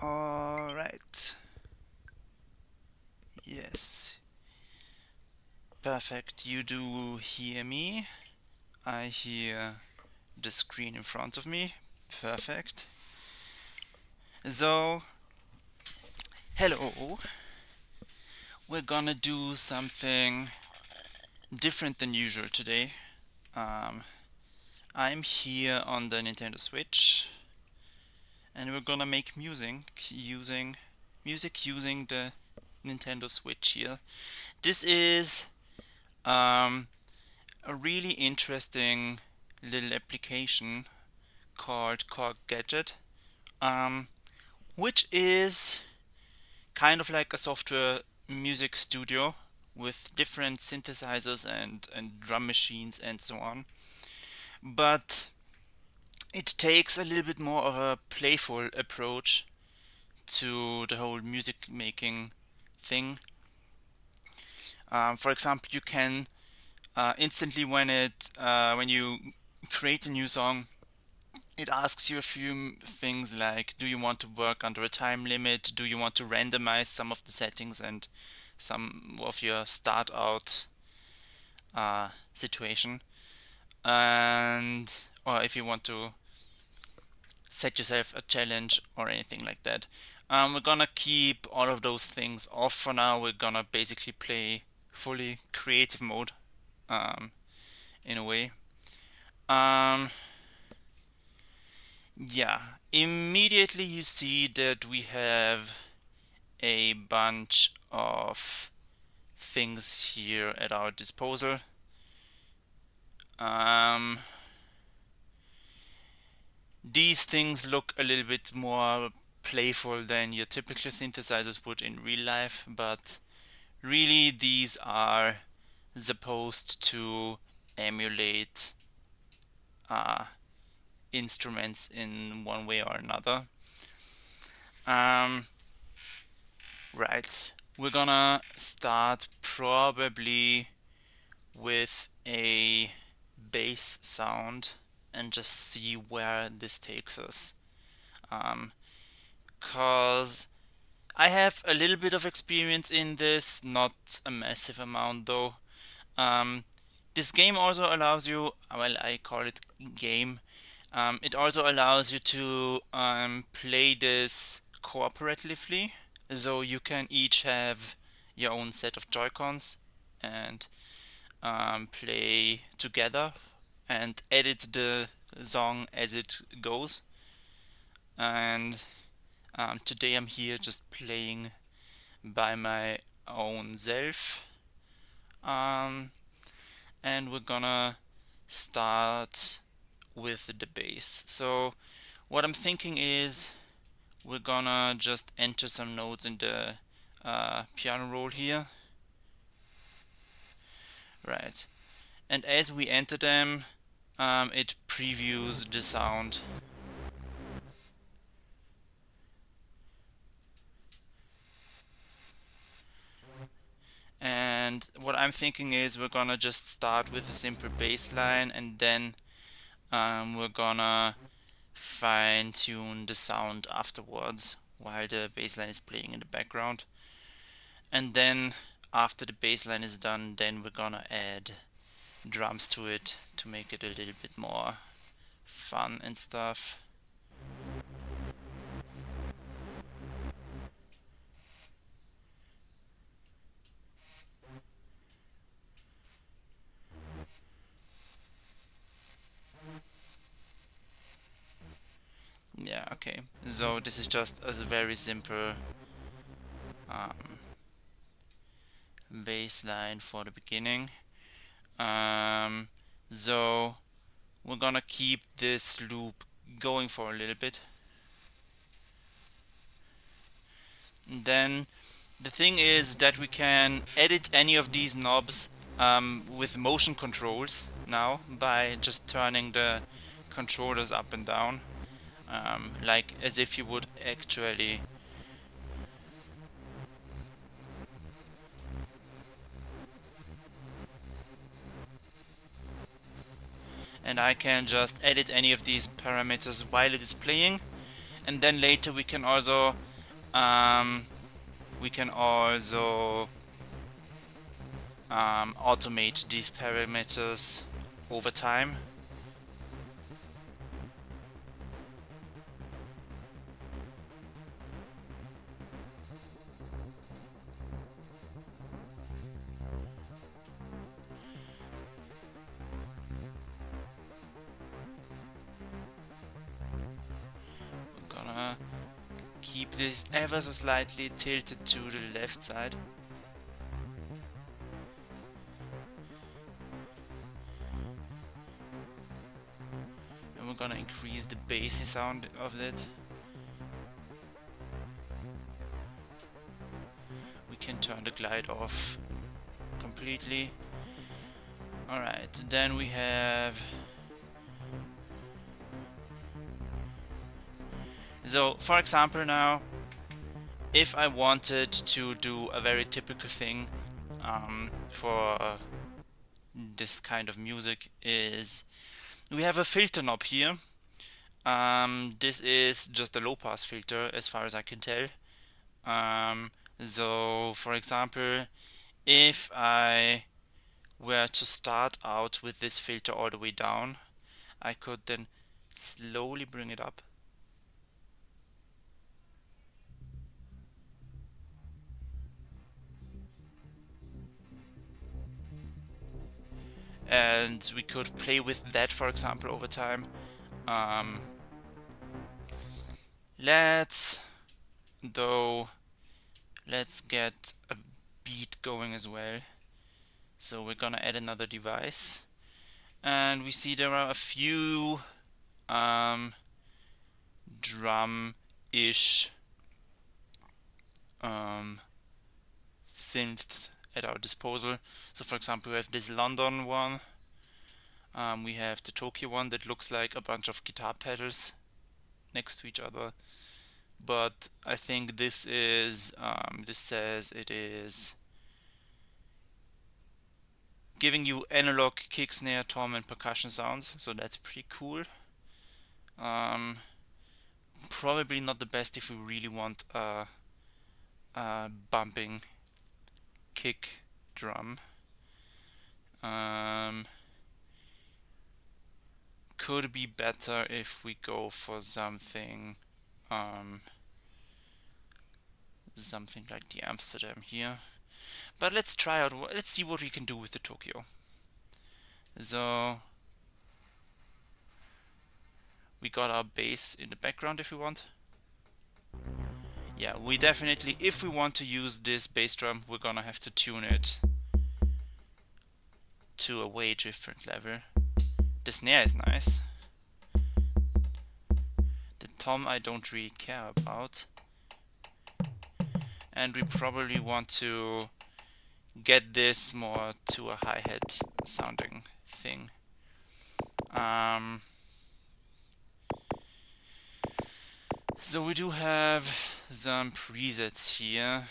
All right. Yes. Perfect. You do hear me. I hear the screen in front of me. Perfect. So, hello. We're gonna do something different than usual today. Um, I'm here on the Nintendo Switch, and we're gonna make music using the Nintendo Switch here. This is um, a really interesting little application called KORG Gadget, um, which is kind of like a software music studio with different synthesizers and drum machines and so on. But it takes a little bit more of a playful approach to the whole music making thing. For example, you can instantly when you create a new song, it asks you a few things like, do you want to work under a time limit? Do you want to randomize some of the settings and some of your start out situation? And or if you want to set yourself a challenge or anything like that. We're gonna keep all of those things off for now. We're gonna basically play fully creative mode um, in a way. Um, yeah, immediately you see that we have a bunch of things here at our disposal. Um, these things look a little bit more playful than your typical synthesizers would in real life, but really these are supposed to emulate uh, instruments in one way or another. Um, right, we're gonna start probably with a bass sound and just see where this takes us. Um, cause I have a little bit of experience in this, not a massive amount though. Um, this game also allows you, well, I call it game. It also allows you to play this cooperatively, so you can each have your own set of Joy-Cons and play together and edit the song as it goes. And today I'm here just playing by my own self. Um, and we're gonna start with the bass. So what I'm thinking is we're gonna just enter some notes in the piano roll here. Right. And as we enter them, it previews the sound. And what I'm thinking is we're gonna just start with a simple bass line, and then we're gonna fine tune the sound afterwards while the bass line is playing in the background. And then after the bass line is done, then we're gonna add drums to it to make it a little bit more fun and stuff. Yeah, okay. So this is just a very simple um, bass line for the beginning. Um, so we're gonna keep this loop going for a little bit. And then the thing is that we can edit any of these knobs with motion controls now by just turning the controllers up and down. like as if you would actually. And I can just edit any of these parameters while it is playing, and then later we can also um, automate these parameters over time. We're gonna keep this ever so slightly tilted to the left side. And we're gonna increase the bassy sound of it. We can turn the glide off completely. Alright, then we have... So, for example now, if I wanted to do a very typical thing for this kind of music is we have a filter knob here. This is just a low pass filter as far as I can tell. So for example, if I were to start out with this filter all the way down, I could then slowly bring it up. And we could play with that, for example, over time. Let's get a beat going as well. So we're gonna add another device, and we see there are a few drum-ish synths at our disposal. So for example, we have this London one, we have the Tokyo one that looks like a bunch of guitar pedals next to each other, but I think this is this says it is giving you analog kick, snare, tom and percussion sounds, so that's pretty cool. Probably not the best if we really want a bumping kick drum. Could be better if we go for something something like the Amsterdam here. But let's try out, let's see what we can do with the Tokyo. So we got our bass in the background if we want. Yeah, we definitely, if we want to use this bass drum, we're gonna have to tune it to a way different level. The snare is nice. The tom I don't really care about. And we probably want to get this more to a hi-hat sounding thing. So we do have some presets here.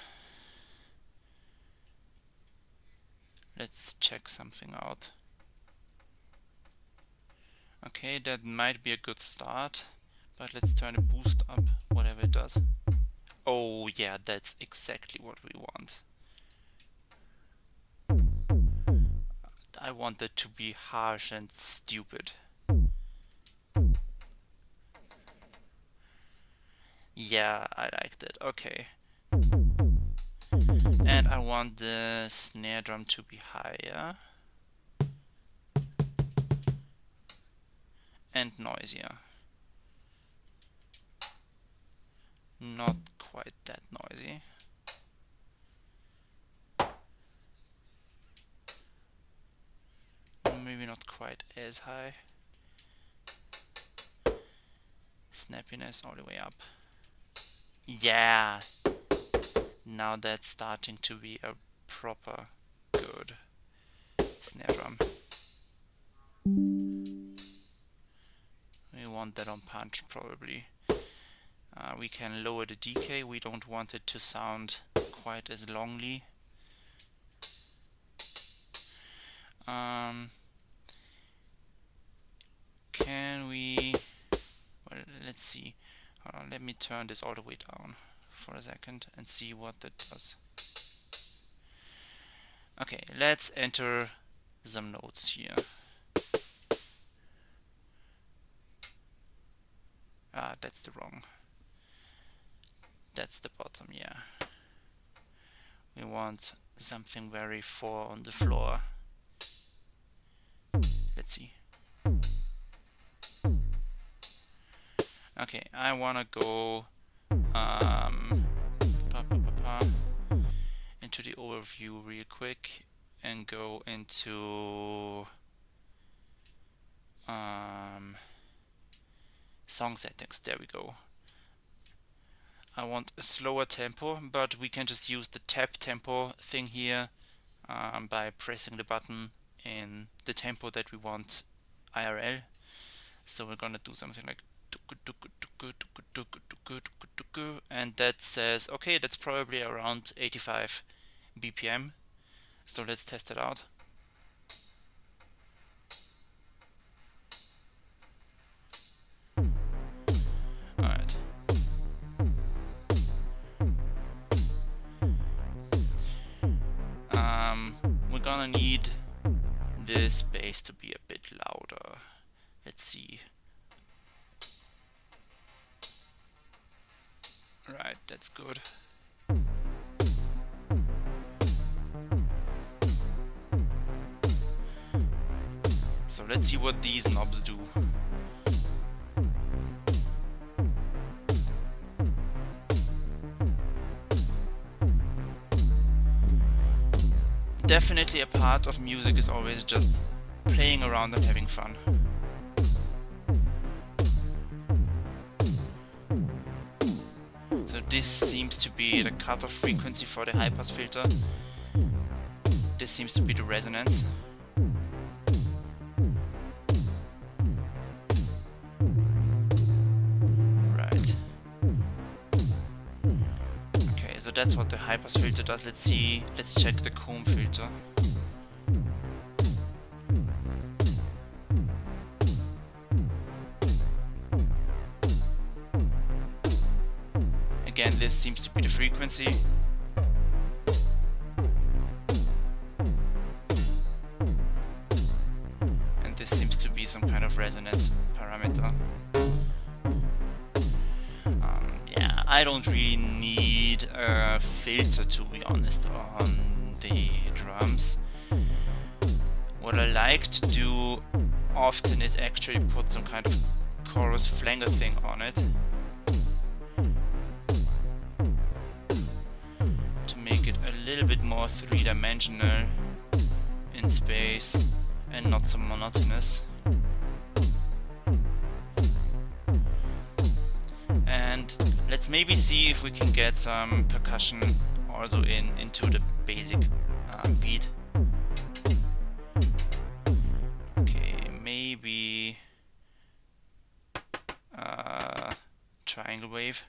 Let's check something out. Okay, that might be a good start, but let's turn the boost up, whatever it does. Oh yeah, that's exactly what we want. I want it to be harsh and stupid. Yeah, I like that. Okay. And I want the snare drum to be higher and noisier. Not quite that noisy. Maybe not quite as high. Snappiness all the way up. Yeah! Now that's starting to be a proper good snare drum. We want that on punch probably. We can lower the decay, we don't want it to sound quite as longly. Can we, well, let's see. Hold on, let me turn this all the way down for a second and see what that does. Okay, let's enter some notes here. That's the wrong. That's the bottom, yeah. We want something very 4 on the floor. Let's see. Okay, I wanna go into the overview real quick and go into song settings. There we go. I want a slower tempo, but we can just use the tap tempo thing here by pressing the button in the tempo that we want IRL. So we're gonna do something like, and that says, okay, that's probably around 85 BPM. So let's test it out. Alright. We're gonna need this bass to be a bit louder. Let's see. Right, that's good. So let's see what these knobs do. Definitely a part of music is always just playing around and having fun. So this seems to be the cutoff frequency for the high pass filter. This seems to be the resonance. Right. Okay, so that's what the high pass filter does. Let's see, let's check the comb filter. Again, this seems to be the frequency. And this seems to be some kind of resonance parameter. Yeah, I don't really need a filter, to be honest, on the drums. What I like to do often is actually put some kind of chorus flanger thing on it. A little bit more three-dimensional in space and not so monotonous. And let's maybe see if we can get some percussion also into the basic beat. Okay, maybe triangle wave.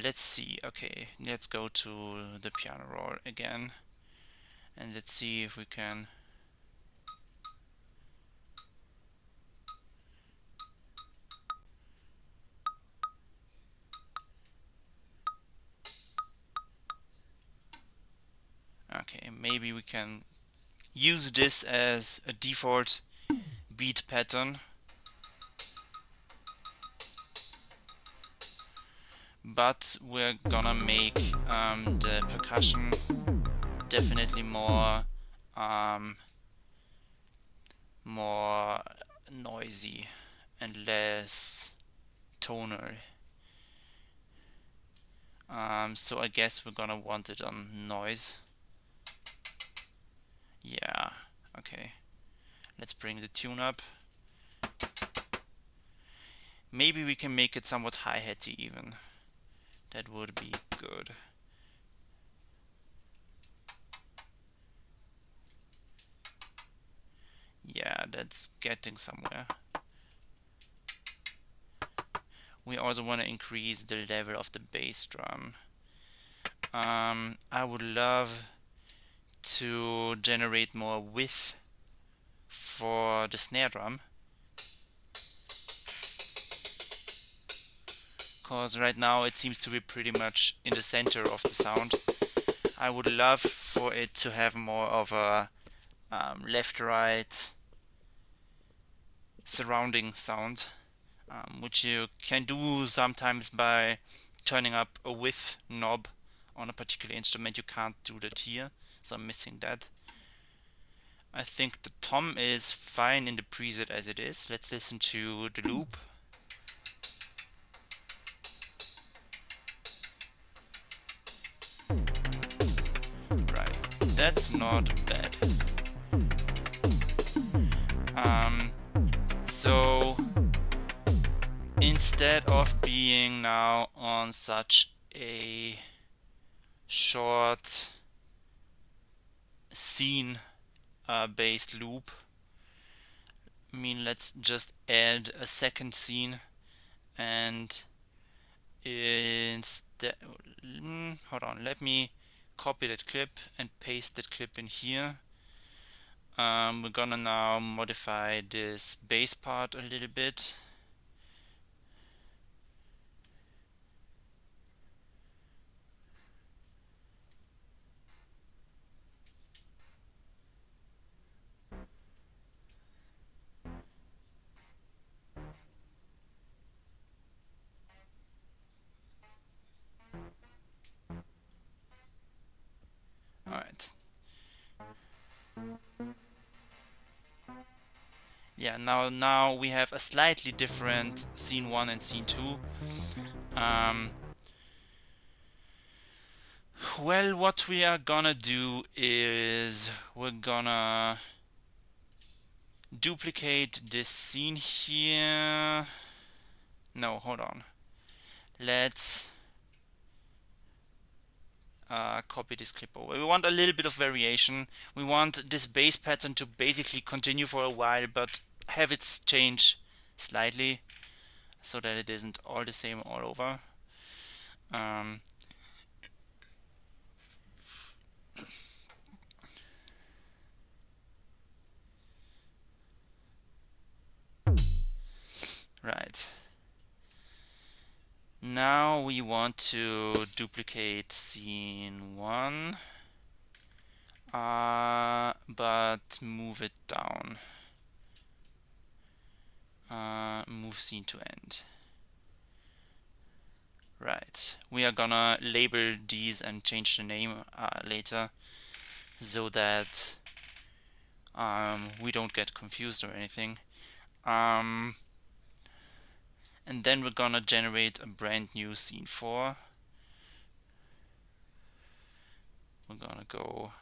Let's see. Okay, let's go to the piano roll again, and let's see if we can. Okay, maybe we can use this as a default beat pattern. But we're gonna make the percussion definitely more noisy and less tonal. So I guess we're gonna want it on noise. Yeah, okay. Let's bring the tune up. Maybe we can make it somewhat hi-hatty even. That would be good. Yeah, that's getting somewhere. We also want to increase the level of the bass drum. I would love to generate more width for the snare drum, because right now it seems to be pretty much in the center of the sound. I would love for it to have more of a left-right surrounding sound, which you can do sometimes by turning up a width knob on a particular instrument. You can't do that here, so I'm missing that. I think the tom is fine in the preset as it is. Let's listen to the loop. Right, that's not bad. So instead of being now on such a short scene based loop, I mean, let's just add a second scene, and instead, hold on, let me copy that clip and paste that clip in here. We're gonna now modify this bass part a little bit. Alright. Yeah, now we have a slightly different scene 1 and scene 2. Well, what we are gonna do is we're gonna duplicate this scene here. No, hold on. Let's copy this clip over. We want a little bit of variation. We want this bass pattern to basically continue for a while, but have it change slightly so that it isn't all the same all over. Right. Now we want to duplicate scene 1, but move it down. Move scene to end. Right. We are gonna label these and change the name later, so that we don't get confused or anything. And then we're gonna generate a brand new scene 4. We're gonna go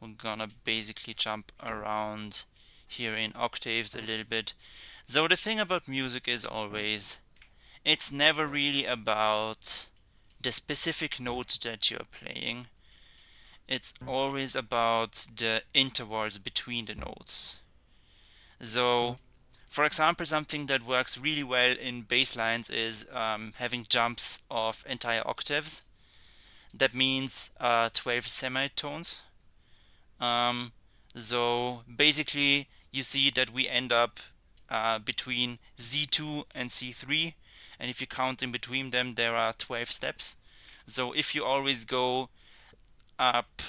we're gonna basically jump around here in octaves a little bit. So the thing about music is always, it's never really about the specific note that you're playing. It's always about the intervals between the notes. So, for example, something that works really well in bass lines is having jumps of entire octaves. That means 12 semitones. So basically, you see that we end up between Z2 and C3, and if you count in between them, there are 12 steps. So if you always go up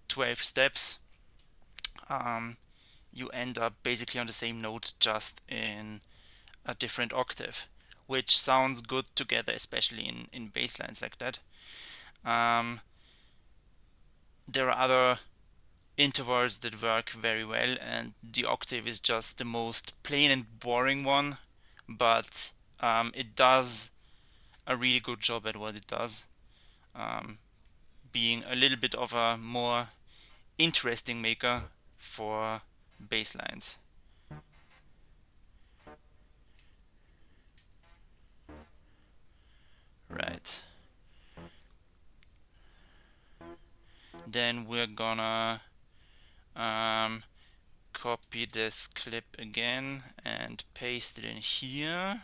12 steps, you end up basically on the same note, just in a different octave, which sounds good together, especially in bass lines like that. There are other intervals that work very well, and the octave is just the most plain and boring one, but it does a really good job at what it does, being a little bit of a more interesting maker for bass lines. then we're gonna copy this clip again and paste it in here.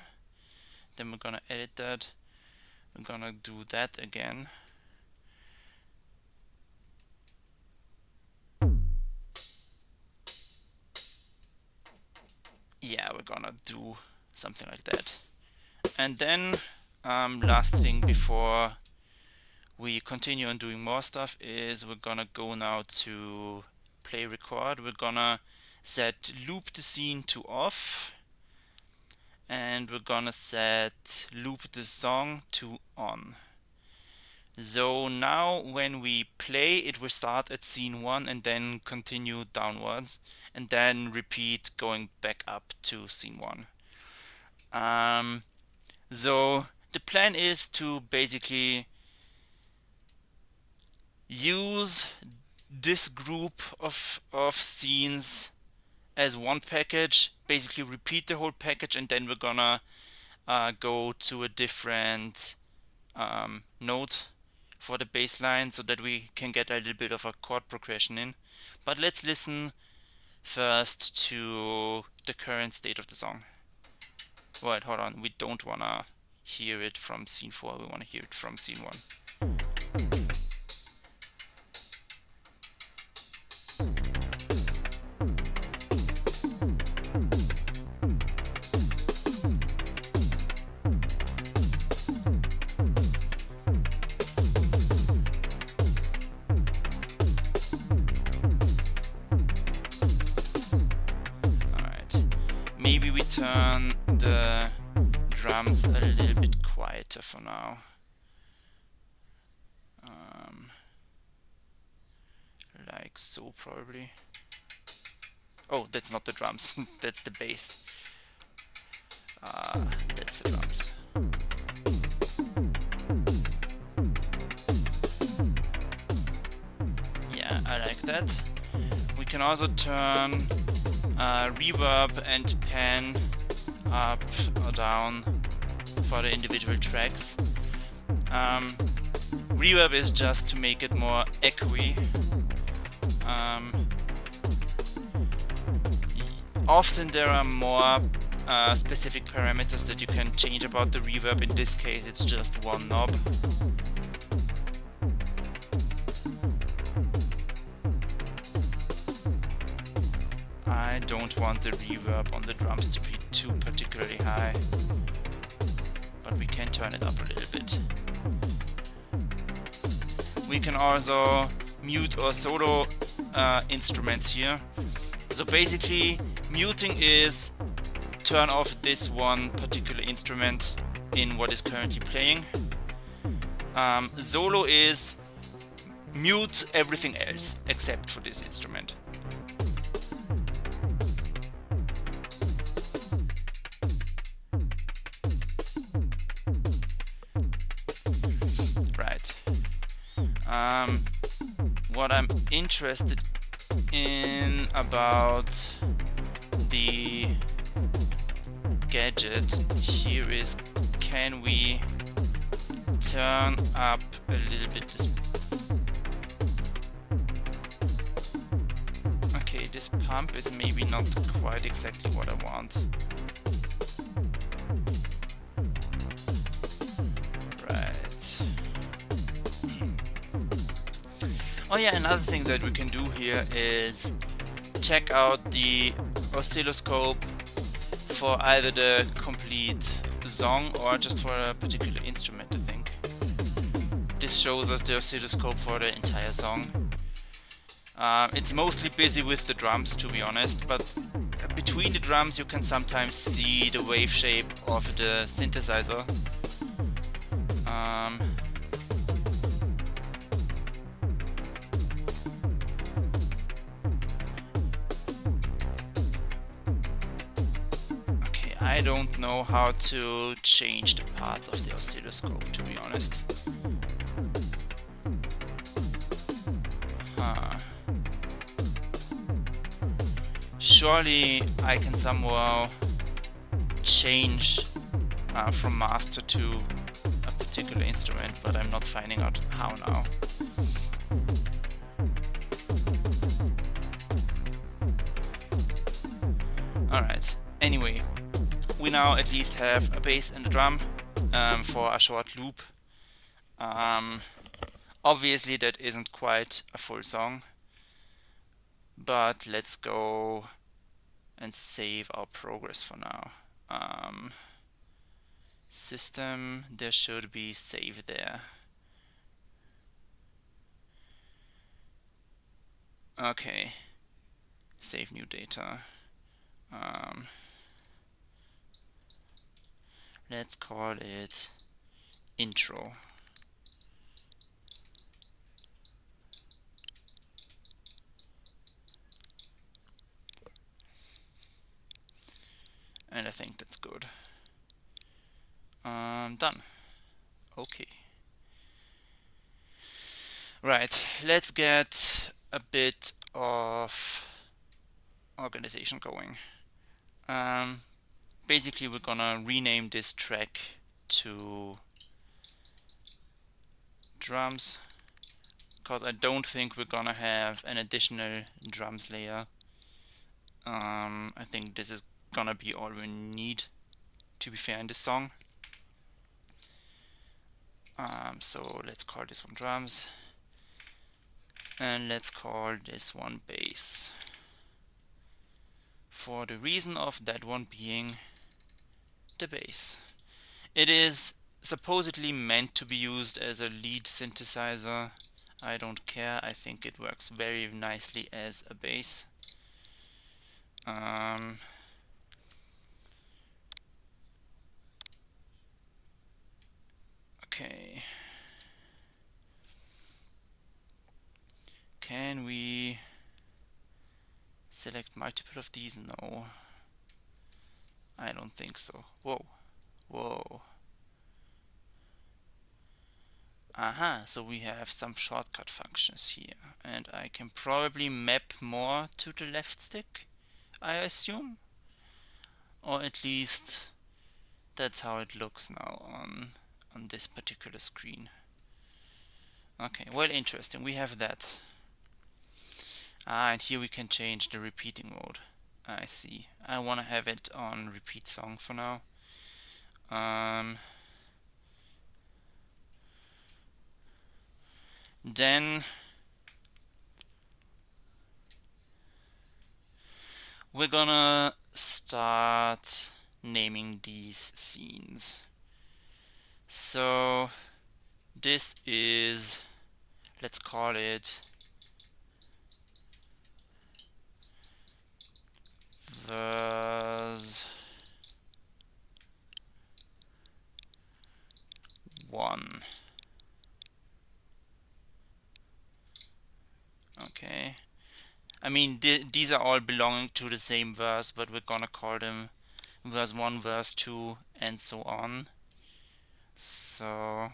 Then we're gonna edit that. We're gonna do that again. Yeah, we're gonna do something like that. And then last thing before we continue on doing more stuff is we're gonna go now to play record. We're gonna set loop the scene to off, and we're gonna set loop the song to on. So now when we play, it will start at scene 1 and then continue downwards and then repeat going back up to scene 1. So the plan is to basically use this group of scenes as one package, basically repeat the whole package, and then we're gonna go to a different note for the bass line so that we can get a little bit of a chord progression in. But let's listen first to the current state of the song. Wait, hold on, we don't wanna hear it from scene 4, we wanna hear it from scene 1. Maybe we turn the drums a little bit quieter for now. Like so, probably. Oh, that's not the drums, that's the bass. That's the drums. Yeah, I like that. We can also turn reverb and pan up or down for the individual tracks. Reverb is just to make it more echoey. Often there are more specific parameters that you can change about the reverb. In this case it's just one knob. I don't want the reverb on the drums to be too particularly high, but we can turn it up a little bit. We can also mute our solo instruments here. So basically, muting is turn off this one particular instrument in what is currently playing. Solo is mute everything else except for this instrument. Right. What I'm interested in about the gadget here is, can we turn up a little bit this. Okay, this pump is maybe not quite exactly what I want. Right. Oh yeah, another thing that we can do here is check out the oscilloscope for either the complete song or just for a particular instrument, I think. This shows us the oscilloscope for the entire song. It's mostly busy with the drums, to be honest, but between the drums you can sometimes see the wave shape of the synthesizer. I don't know how to change the parts of the oscilloscope, to be honest. Surely I can somehow change from master to a particular instrument, but I'm not finding out how now. Alright, anyway, we now at least have a bass and a drum for a short loop. Obviously that isn't quite a full song, but let's go and save our progress for now. System, there should be save there. Okay, save new data. Let's call it intro. And I think that's good. Done. Okay. Right, let's get a bit of organization going. Basically, we're gonna rename this track to drums, because I don't think we're gonna have an additional drums layer. I think this is gonna be all we need, to be fair, in this song. So let's call this one drums, and let's call this one bass, for the reason of that one being the bass. It is supposedly meant to be used as a lead synthesizer. I don't care, I think it works very nicely as a bass. Okay. Can we select multiple of these? No. I don't think so. Whoa. Whoa. Aha, so we have some shortcut functions here, and I can probably map more to the left stick, I assume, or at least that's how it looks now on this particular screen. Okay, well, interesting, we have that. And here we can change the repeating mode. I see. I want to have it on repeat song for now. Then we're gonna start naming these scenes. So this is, let's call it verse 1. Okay. I mean, these are all belonging to the same verse, but we're gonna call them verse 1, verse 2, and so on. So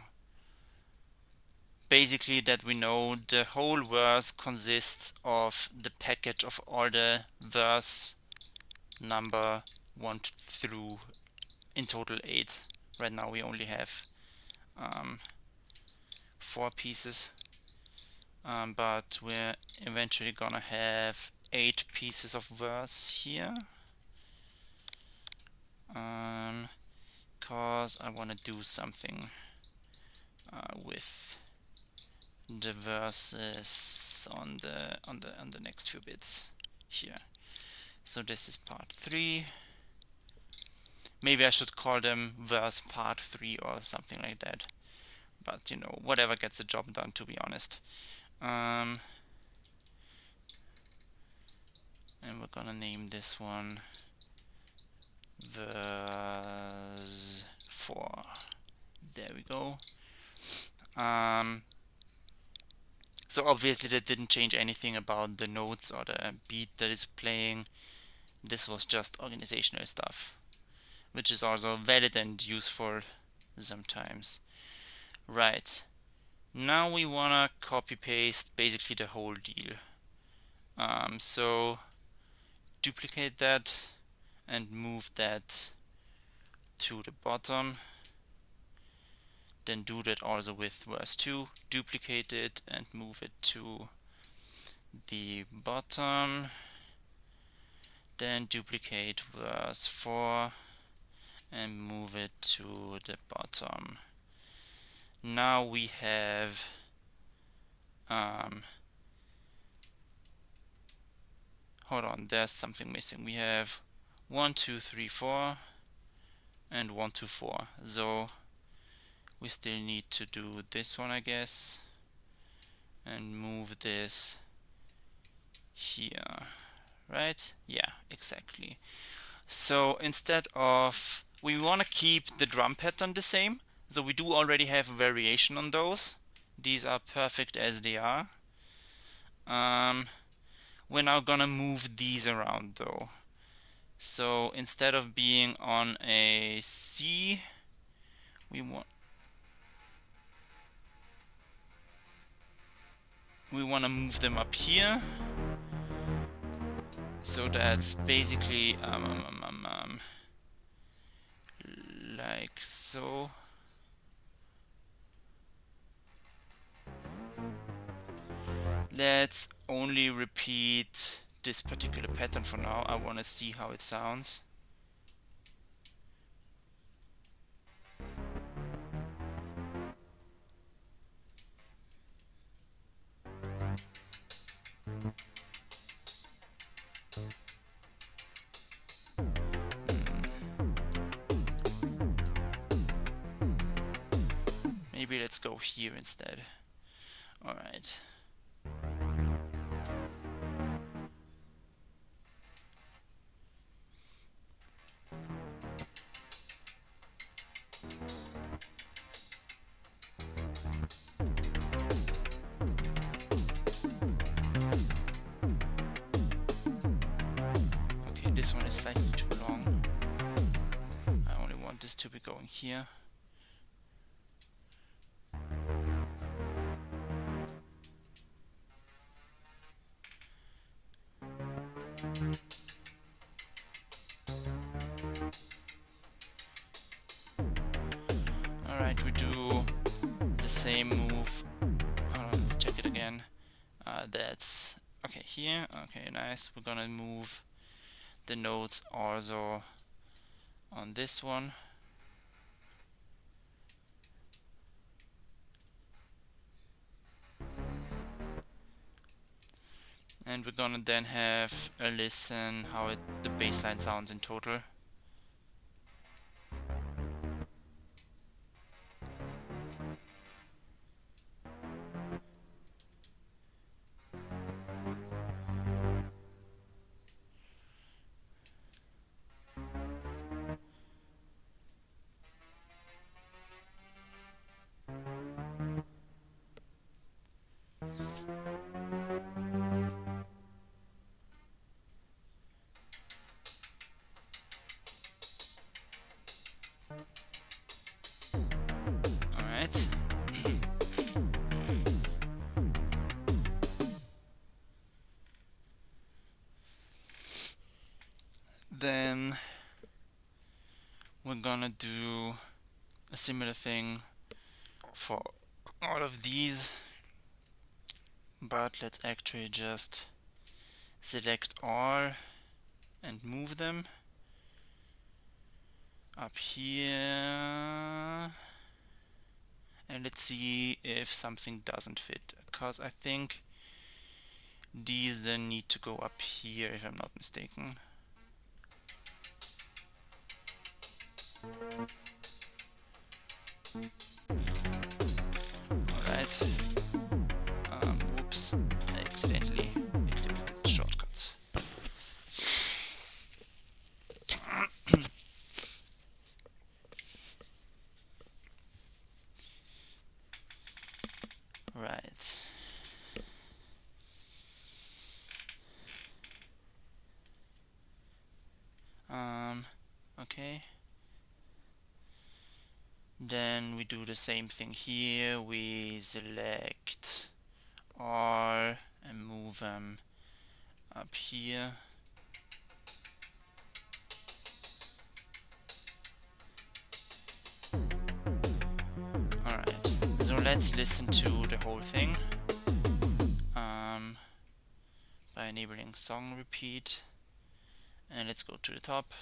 basically that we know the whole verse consists of the package of all the verse number 1 through, in total 8. Right now we only have 4 pieces, but we're eventually gonna have 8 pieces of verse here, because I want to do something with the verses on the next few bits here. So this is part 3. Maybe I should call them verse part 3 or something like that. But you know, whatever gets the job done, to be honest. And we're gonna name this one verse 4. There we go. So obviously that didn't change anything about the notes or the beat that is playing. This was just organizational stuff, which is also valid and useful sometimes. Right, now we wanna copy paste basically the whole deal. So duplicate that and move that to the bottom. Then do that also with verse 2, duplicate it and move it to the bottom. Then duplicate verse 4 and move it to the bottom. Now we have hold on, there's something missing. We have 1, 2, 3, 4 and 1, 2, 4. So we still need to do this one, I guess, and move this here, right? Yeah, exactly. So instead of, we want to keep the drum pattern the same, so we do already have a variation on those. These are perfect as they are. We're now gonna move these around though. So instead of being on a C, we want to move them up here. So that's basically like so. Let's only repeat this particular pattern for now. I want to see how it sounds. Maybe let's go here instead. Alright. Okay, this one is slightly too long. I only want this to be going here. Alright, we do the same move. Let's check it again. That's okay here. Okay, nice. We're gonna move the notes also on this one. And we're gonna then have a listen how the bass line sounds in total. Alright. Then we're gonna do a similar thing for all of these, but let's actually just select all and move them up here, and let's see if something doesn't fit, because I think these then need to go up here if I'm not mistaken. Alright. Whoops, I accidentally activated shortcuts. Right. Okay. Then we do the same thing here. We select all and move them up here. Alright, so let's listen to the whole thing by enabling song repeat, And let's go to the top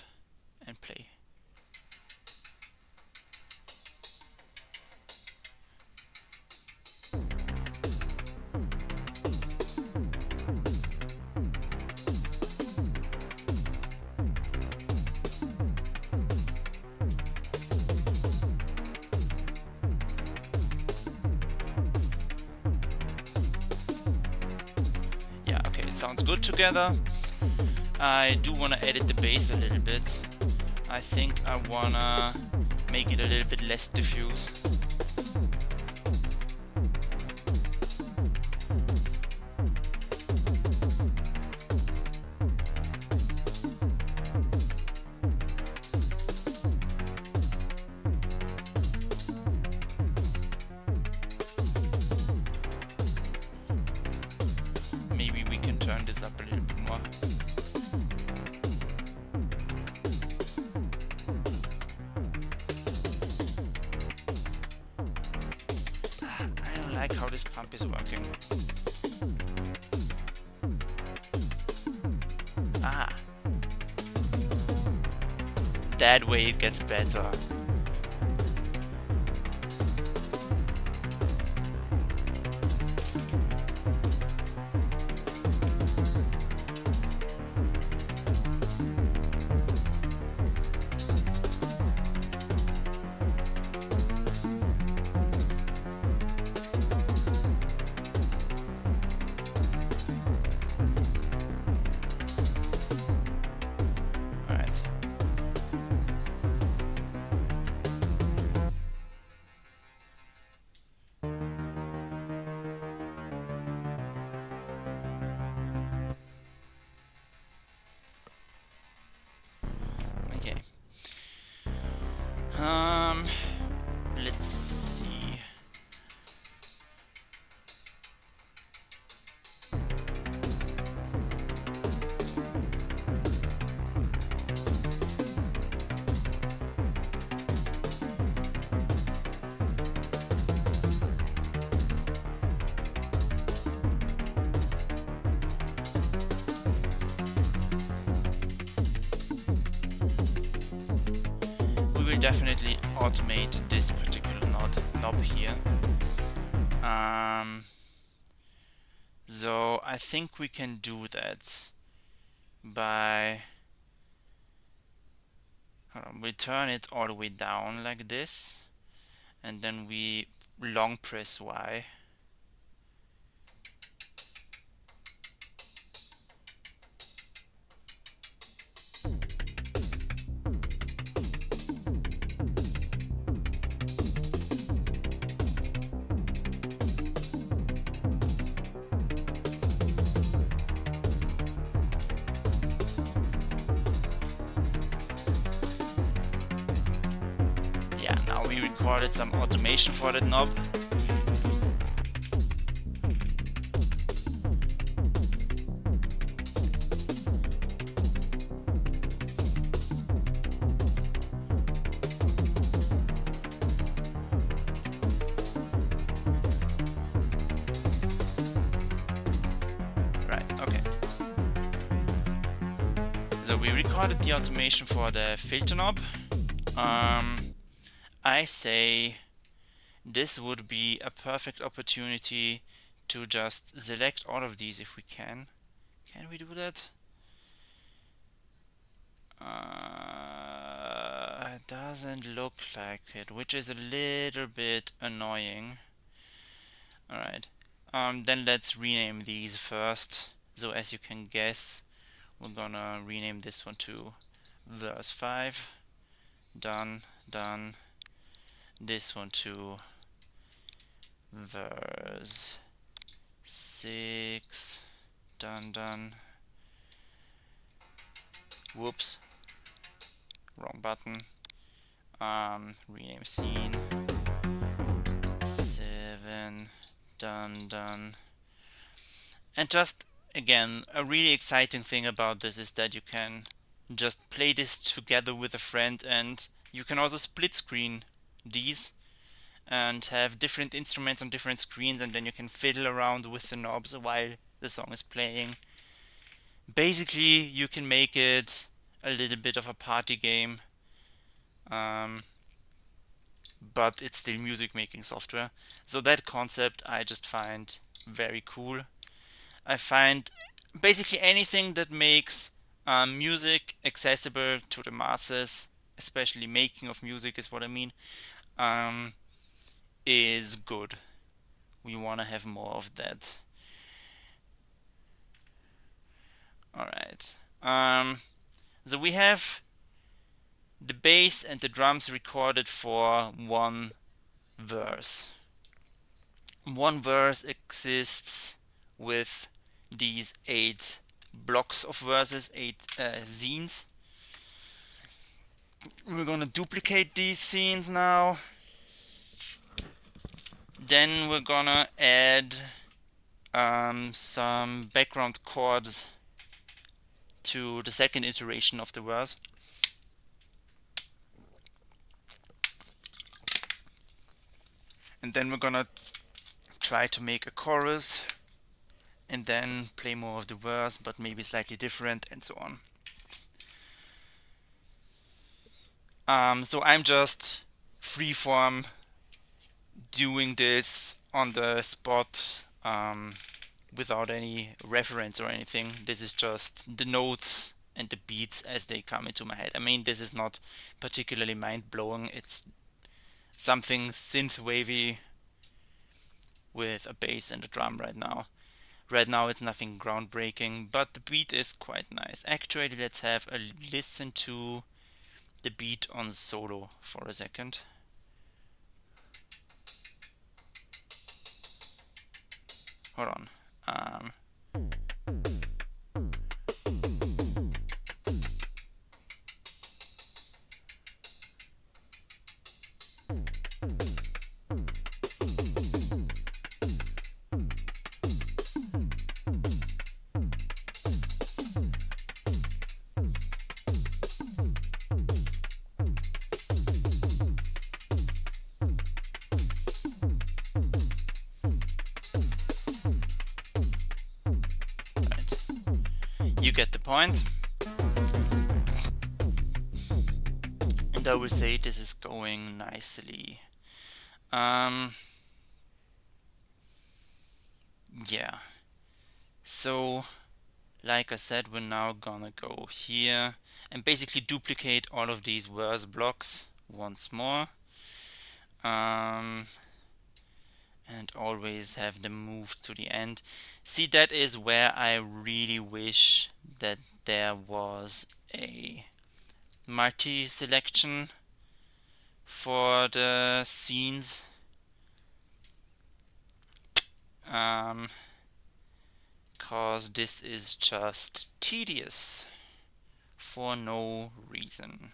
and play. Yeah, okay, it sounds good together. I do want to edit the bass a little bit. I think I want to make it a little bit less diffuse. Maybe we can turn this up a little bit more. I don't like how this pump is working. Ah. That way it gets better. Okay. Let's see. We will definitely automate this particular knob here. So I think we can do that by we turn it all the way down like this, and then we long press Y. Yeah, now we recorded some automation for that knob. So we recorded the automation for the filter knob. I say this would be a perfect opportunity to just select all of these if we can. Can we do that? It doesn't look like it, which is a little bit annoying. Alright, then let's rename these first. So as you can guess, we're gonna rename this one to verse 5. Done, done. This one to verse 6. Done, done. Whoops. Wrong button. Rename scene. 7. Done, done. And just again, a really exciting thing about this is that you can just play this together with a friend, and you can also split screen these and have different instruments on different screens, and then you can fiddle around with the knobs while the song is playing. Basically, you can make it a little bit of a party game, but it's still music making software. So that concept I just find very cool. I find basically anything that makes music accessible to the masses, especially making of music is what I mean, is good. We want to have more of that. Alright. So we have the bass and the drums recorded for one verse. One verse exists with these 8 blocks of verses, 8 scenes. We're gonna duplicate these scenes now. Then we're gonna add some background chords to the second iteration of the verse. And then we're gonna try to make a chorus and then play more of the verse, but maybe slightly different, and so on. So I'm just freeform doing this on the spot without any reference or anything. This is just the notes and the beats as they come into my head. I mean, this is not particularly mind-blowing. It's something synth-wavy with a bass and a drum right now. Right now it's nothing groundbreaking, but the beat is quite nice. Actually, let's have a listen to the beat on solo for a second. Hold on. You get the point. And I will say this is going nicely. Yeah. So, like I said, we're now gonna go here and basically duplicate all of these verse blocks once more. And always have them move to the end. See, that is where I really wish that there was a multi-selection for the scenes. Cause this is just tedious for no reason.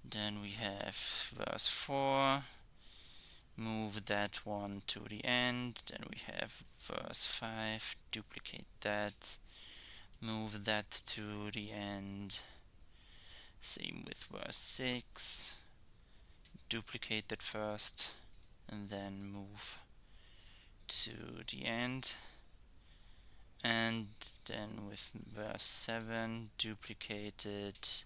Then we have verse 4. Move that one to the end. Then we have verse 5, duplicate that, move that to the end. Same with verse 6, duplicate that first and then move to the end. And then with verse 7, duplicate it,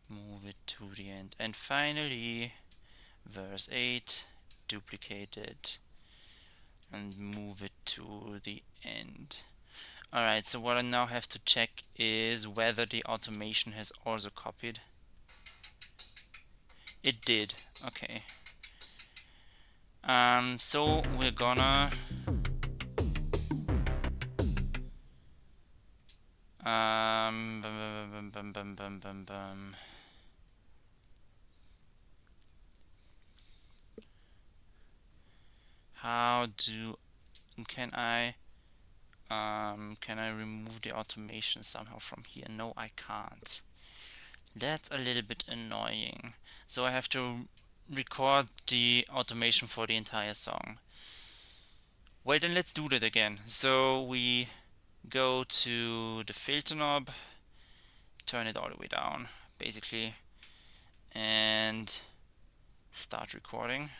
move it to the end. And finally verse 8, duplicate it and move it to the end. Alright, so what I now have to check is whether the automation has also copied. It did, okay. So we're gonna can I remove the automation somehow from here? No, I can't. That's a little bit annoying. So I have to record the automation for the entire song. Well, then let's do that again. So we go to the filter knob, turn it all the way down, basically, and start recording.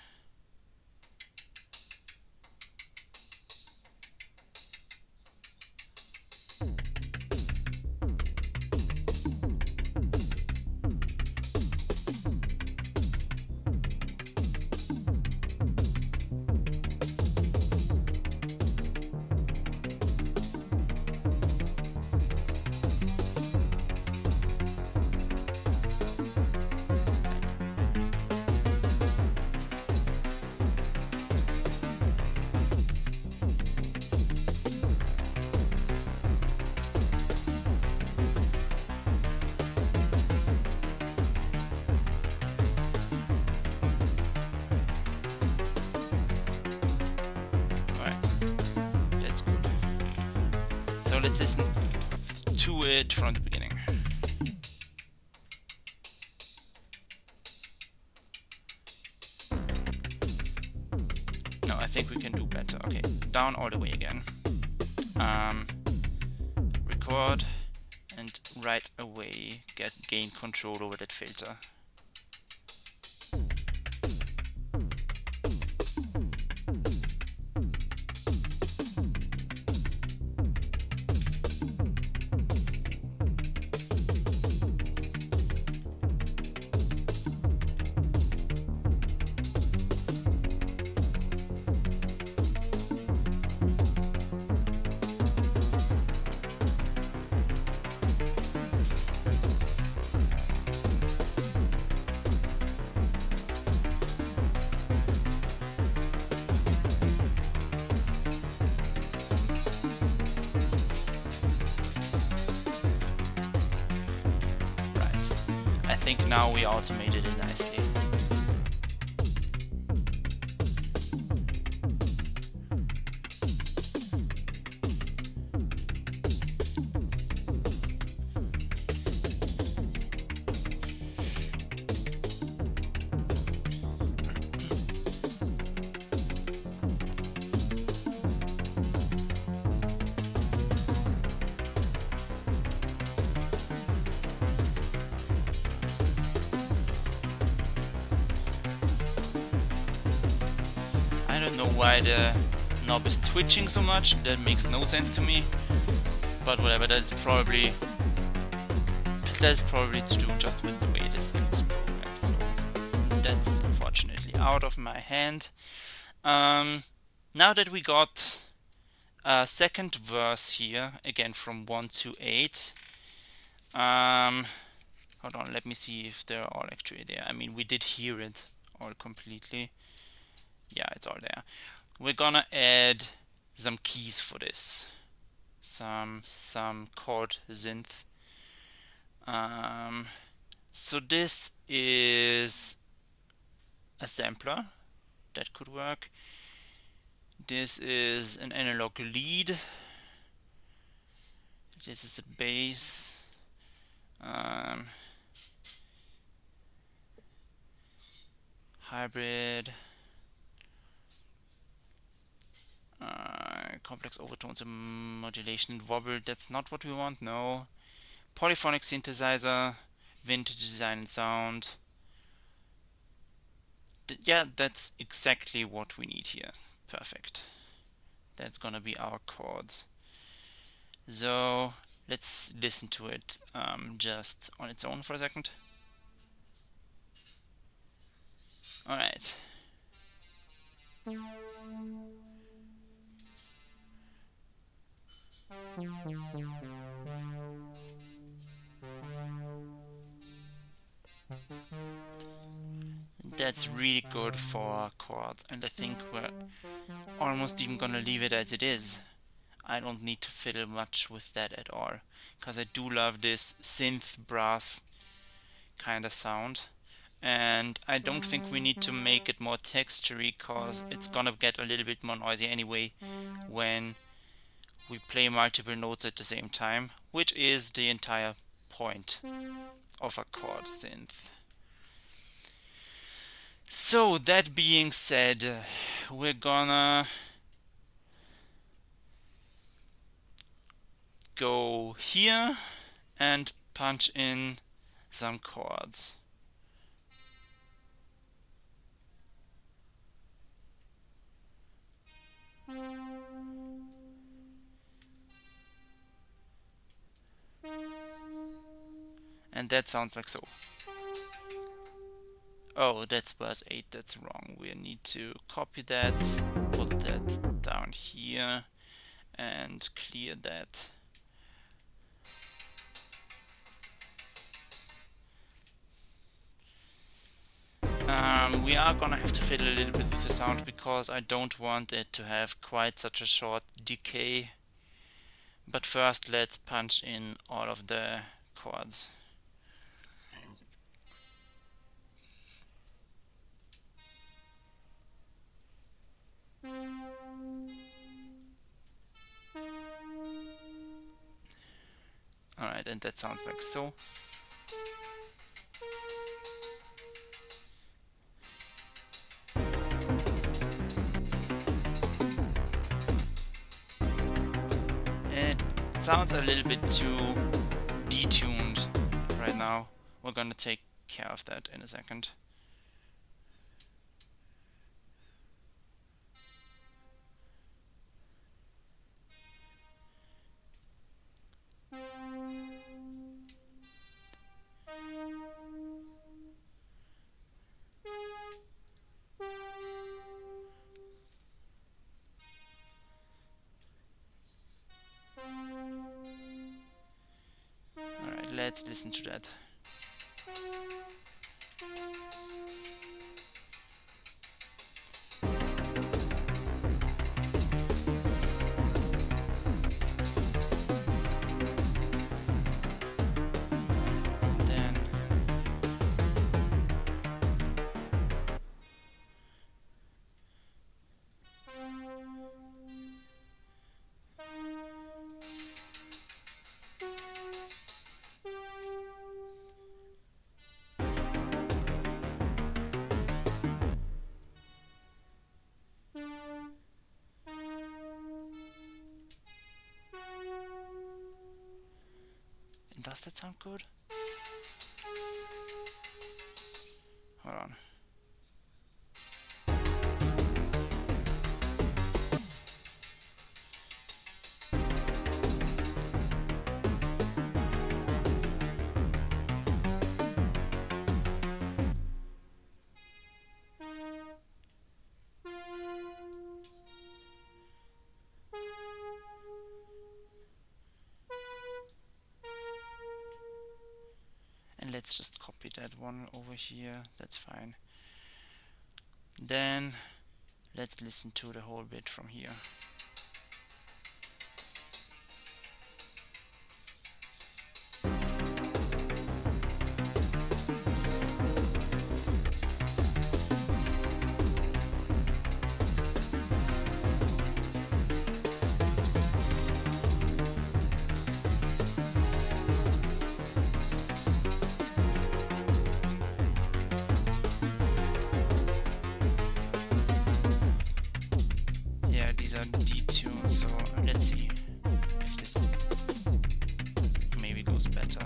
let's listen to it from the beginning. No, I think we can do better. Okay, down all the way again. Record, and right away gain control over that filter. I think now we automated it nicely. I don't know why the knob is twitching so much, that makes no sense to me, but whatever, that's probably to do just with the way this thing is programmed, so that's unfortunately out of my hand. Now that we got a second verse here, again from 1 to 8, hold on, let me see if they're all actually there. I mean, we did hear it all completely. Yeah, it's all there. We're gonna add some keys for this. Some chord synth. So this is a sampler that could work. This is an analog lead. This is a bass. Hybrid. Complex overtones and modulation and wobble. That's not what we want, no. Polyphonic synthesizer. Vintage design and sound. Yeah, that's exactly what we need here. Perfect. That's gonna be our chords. So let's listen to it just on its own for a second. Alright. That's really good for chords, and I think we're almost even gonna leave it as it is. I don't need to fiddle much with that at all, because I do love this synth brass kind of sound. And I don't think we need to make it more textury, because it's gonna get a little bit more noisy anyway when we play multiple notes at the same time, which is the entire point of a chord synth. So that being said, we're gonna go here and punch in some chords. And that sounds like so. Oh, that's verse 8, that's wrong. We need to copy that, put that down here, and clear that. We are gonna have to fiddle a little bit with the sound, because I don't want it to have quite such a short decay. But first let's punch in all of the chords. and that sounds like so. And it sounds a little bit too detuned right now. We're gonna take care of that in a second. Alright, let's listen to that. Then does that sound good? Hold on. And let's just copy that one over here, that's fine. Then let's listen to the whole bit from here. Yeah, these are detuned, so let's see if this maybe goes better.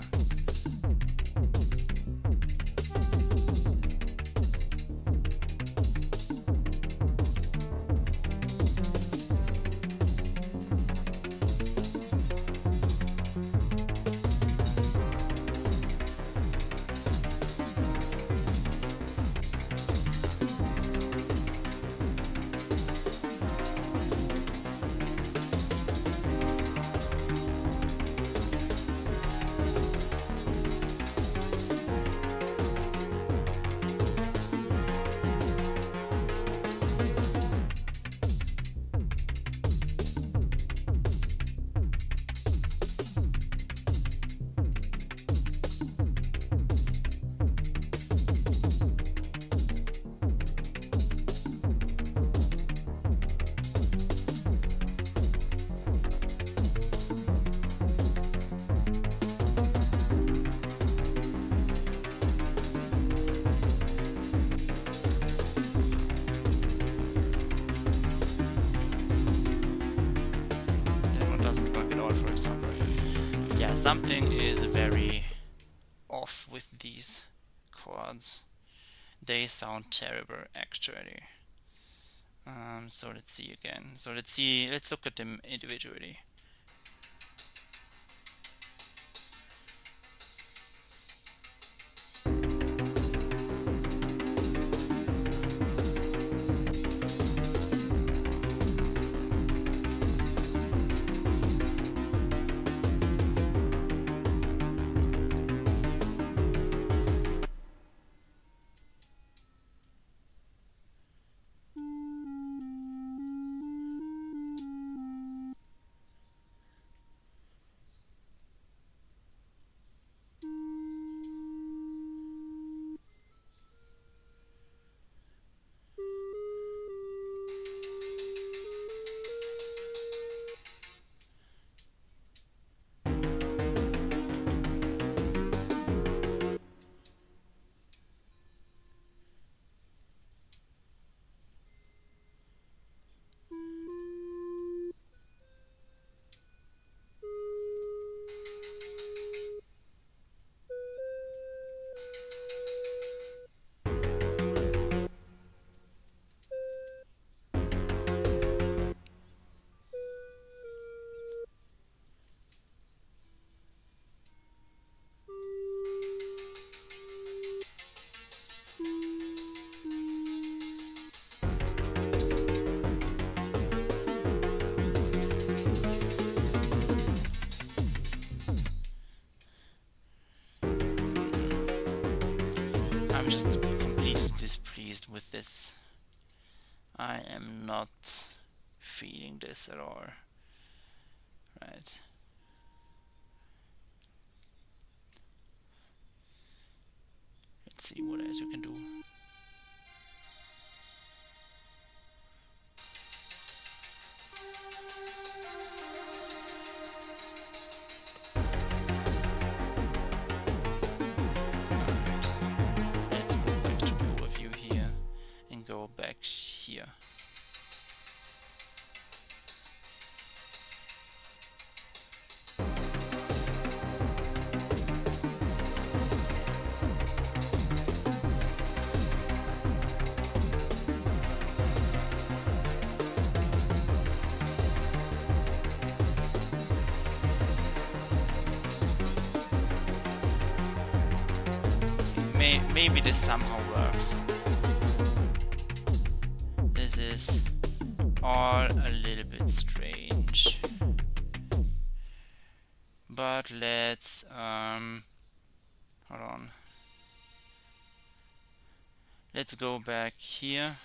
Yeah, something is very off with these chords. They sound terrible actually. So let's see again. Let's look at them individually. I'm just completely displeased with this. I am not feeling this at all. Right. Let's see what else you can do. Go back here. Maybe this somehow works. This is all a little bit strange, but let's hold on. Let's go back here.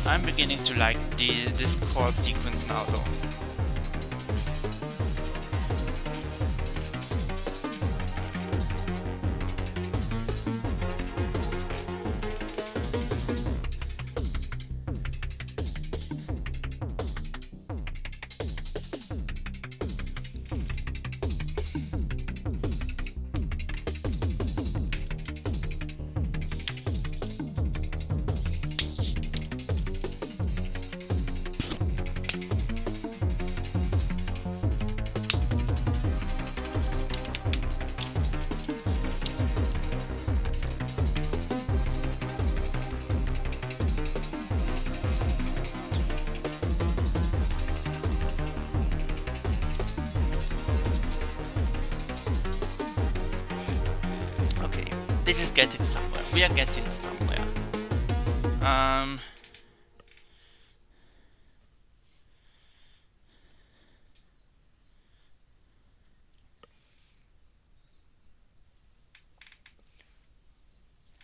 I'm beginning to like this chord sequence now though. This is getting somewhere. We are getting somewhere.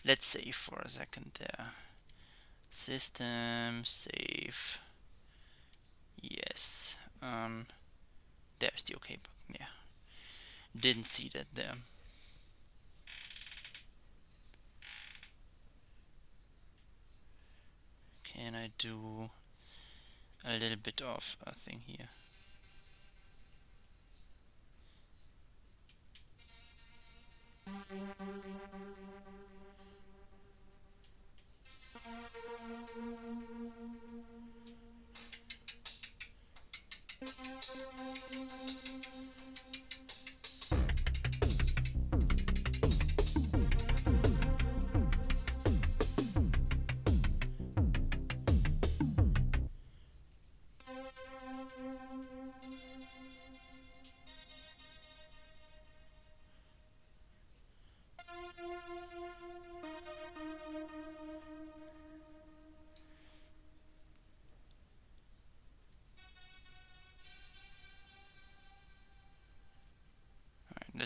Let's save for a second there. System, save. Yes. There's the OK button, yeah. Didn't see that there. Can I do a little bit of a thing here?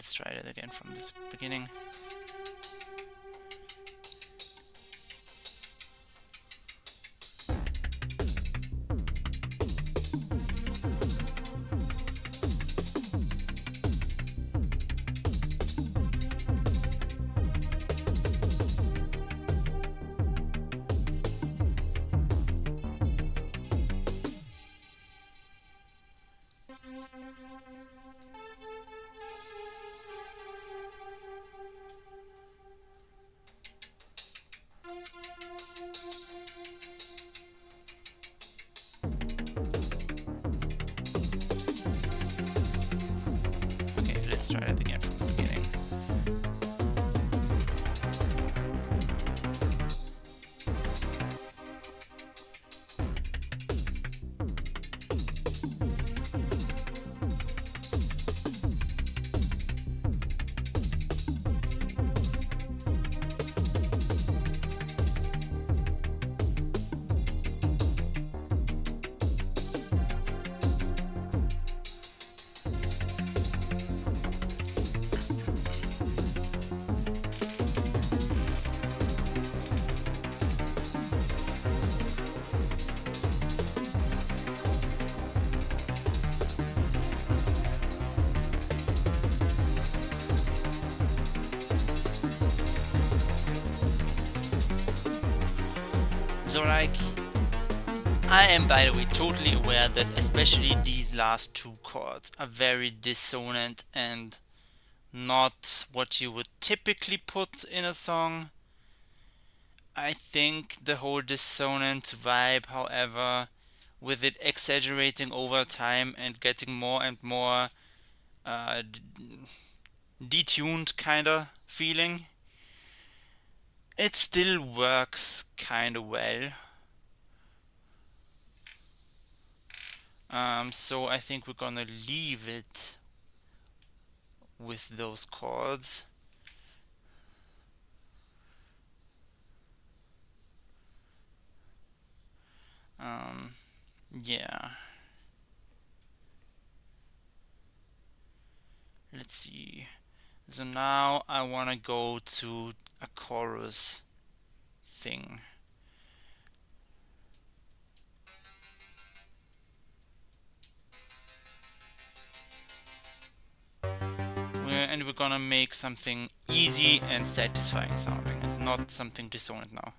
let's try it again from the beginning. Let's try it again from the beginning. So like, I am by the way totally aware that especially these last two chords are very dissonant and not what you would typically put in a song. I think the whole dissonant vibe, however, with it exaggerating over time and getting more and more detuned kinda feeling, it still works kinda well. So I think we're gonna leave it with those chords. Yeah. Let's see. So now I wanna go to a chorus thing. And we're gonna make something easy and satisfying sounding, and not something dissonant now.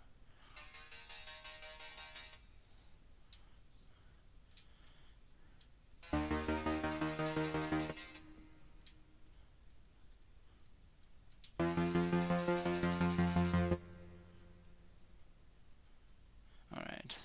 Alright.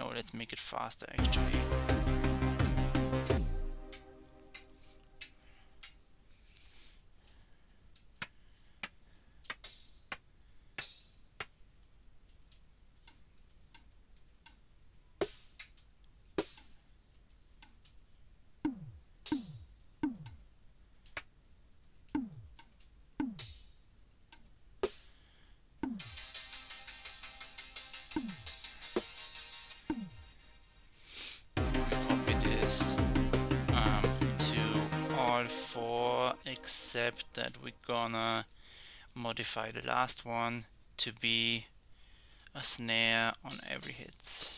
no, let's make it faster actually. Copy this to all four, except that we're gonna modify the last one to be a snare on every hit.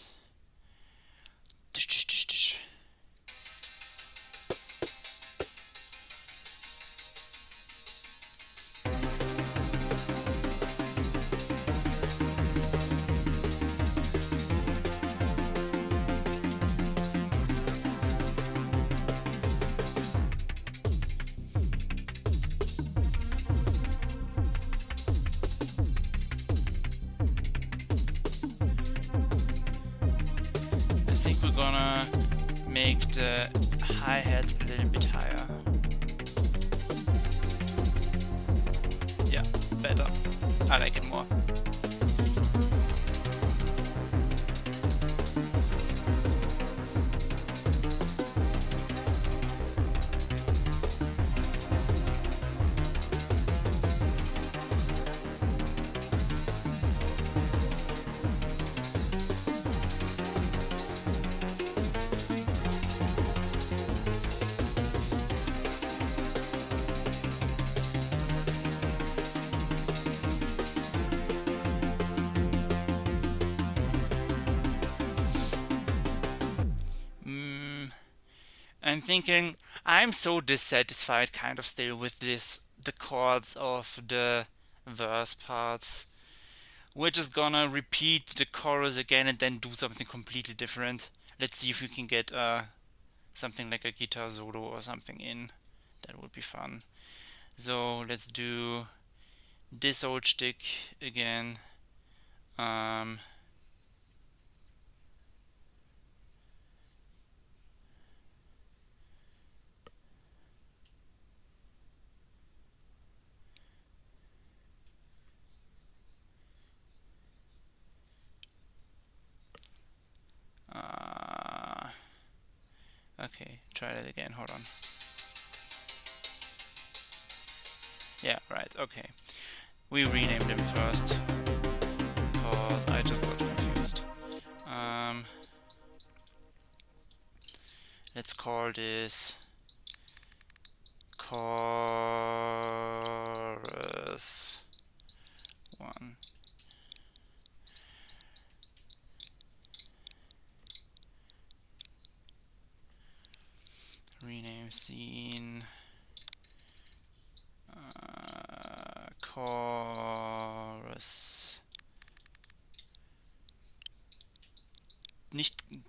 I think we're gonna make the hi-hats a little bit higher. Yeah, better. I like it more. I'm thinking I'm so dissatisfied kind of still with the chords of the verse parts. We're just gonna repeat the chorus again and then do something completely different. Let's see if we can get something like a guitar solo or something in. That would be fun. So let's do this old stick again. Okay, try that again, hold on. Yeah, right, okay. We renamed them first, because I just got confused. Let's call this chorus 1. Rename scene. Chorus.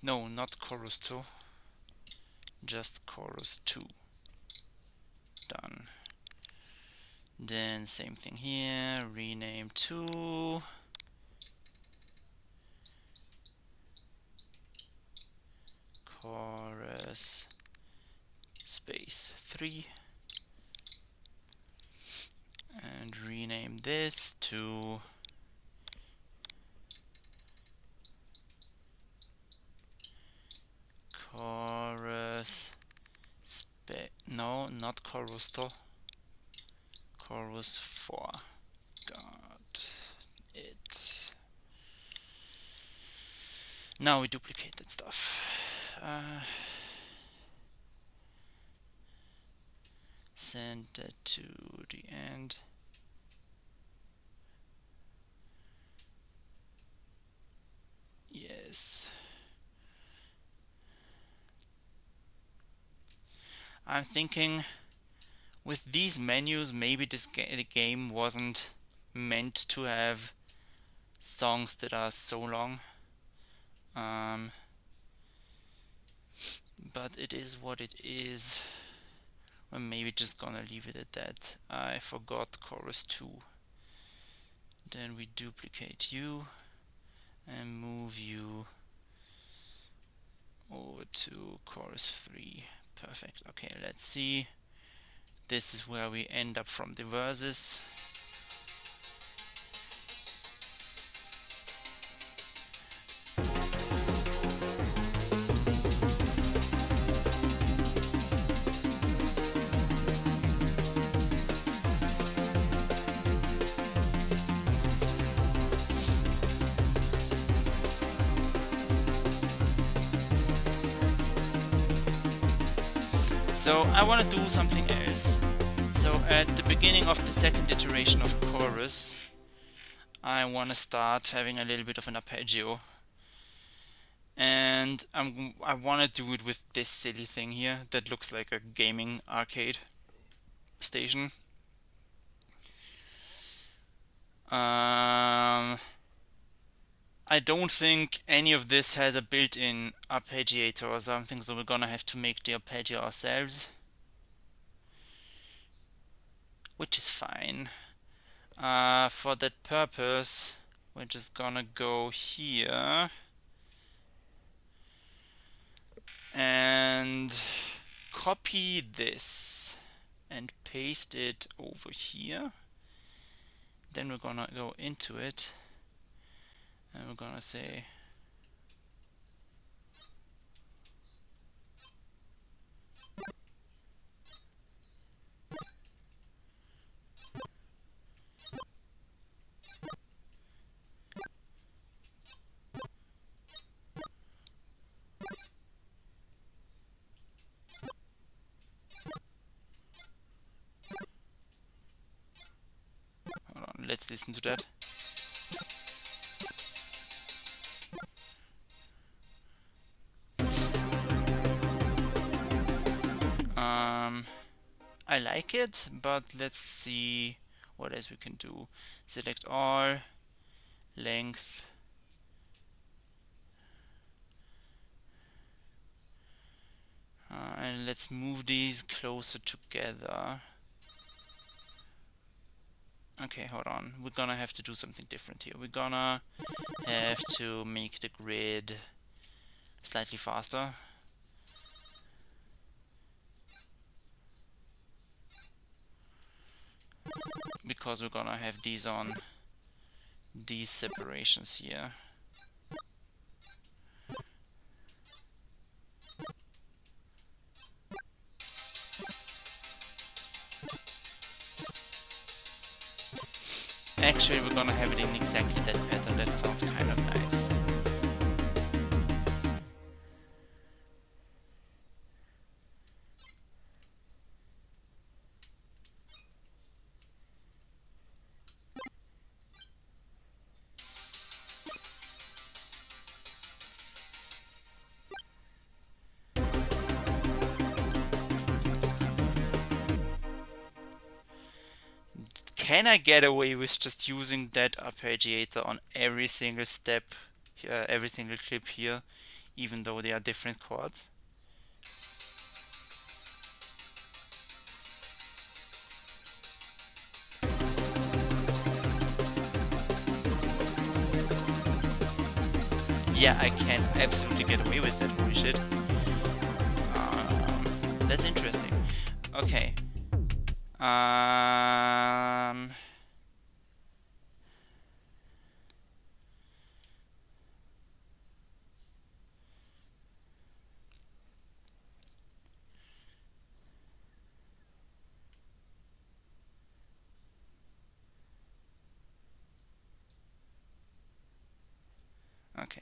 No, not chorus 2. Just chorus 2. Done. Then same thing here. Rename 2. Chorus space 3. And rename this to chorus no, not chorus 2. Chorus 4. Got it. Now we duplicate that stuff. Send that to the end. Yes. I'm thinking with these menus, maybe the game wasn't meant to have songs that are so long. But it is what it is. Or maybe just gonna leave it at that. I forgot chorus 2. Then we duplicate you and move you over to chorus 3. Perfect. Okay, let's see. This is where we end up from the verses. So I want to do something else. So at the beginning of the second iteration of chorus, I want to start having a little bit of an arpeggio. And I want to do it with this silly thing here that looks like a gaming arcade station. I don't think any of this has a built-in arpeggiator or something, so we're gonna have to make the arpeggio ourselves, which is fine. For that purpose, we're just gonna go here and copy this and paste it over here. Then we're gonna go into it and we're gonna say hold on, let's listen to that. I like it, but let's see what else we can do. Select all, length, and let's move these closer together. Okay, hold on, we're gonna have to do something different here. We're gonna have to make the grid slightly faster. Because we're gonna have these on these separations here. Actually, we're gonna have it in exactly that pattern. That sounds kind of nice. Can I get away with just using that arpeggiator on every single step, every single clip here, even though they are different chords? Yeah, I can absolutely get away with that. Holy shit. That's interesting. Okay. Okay.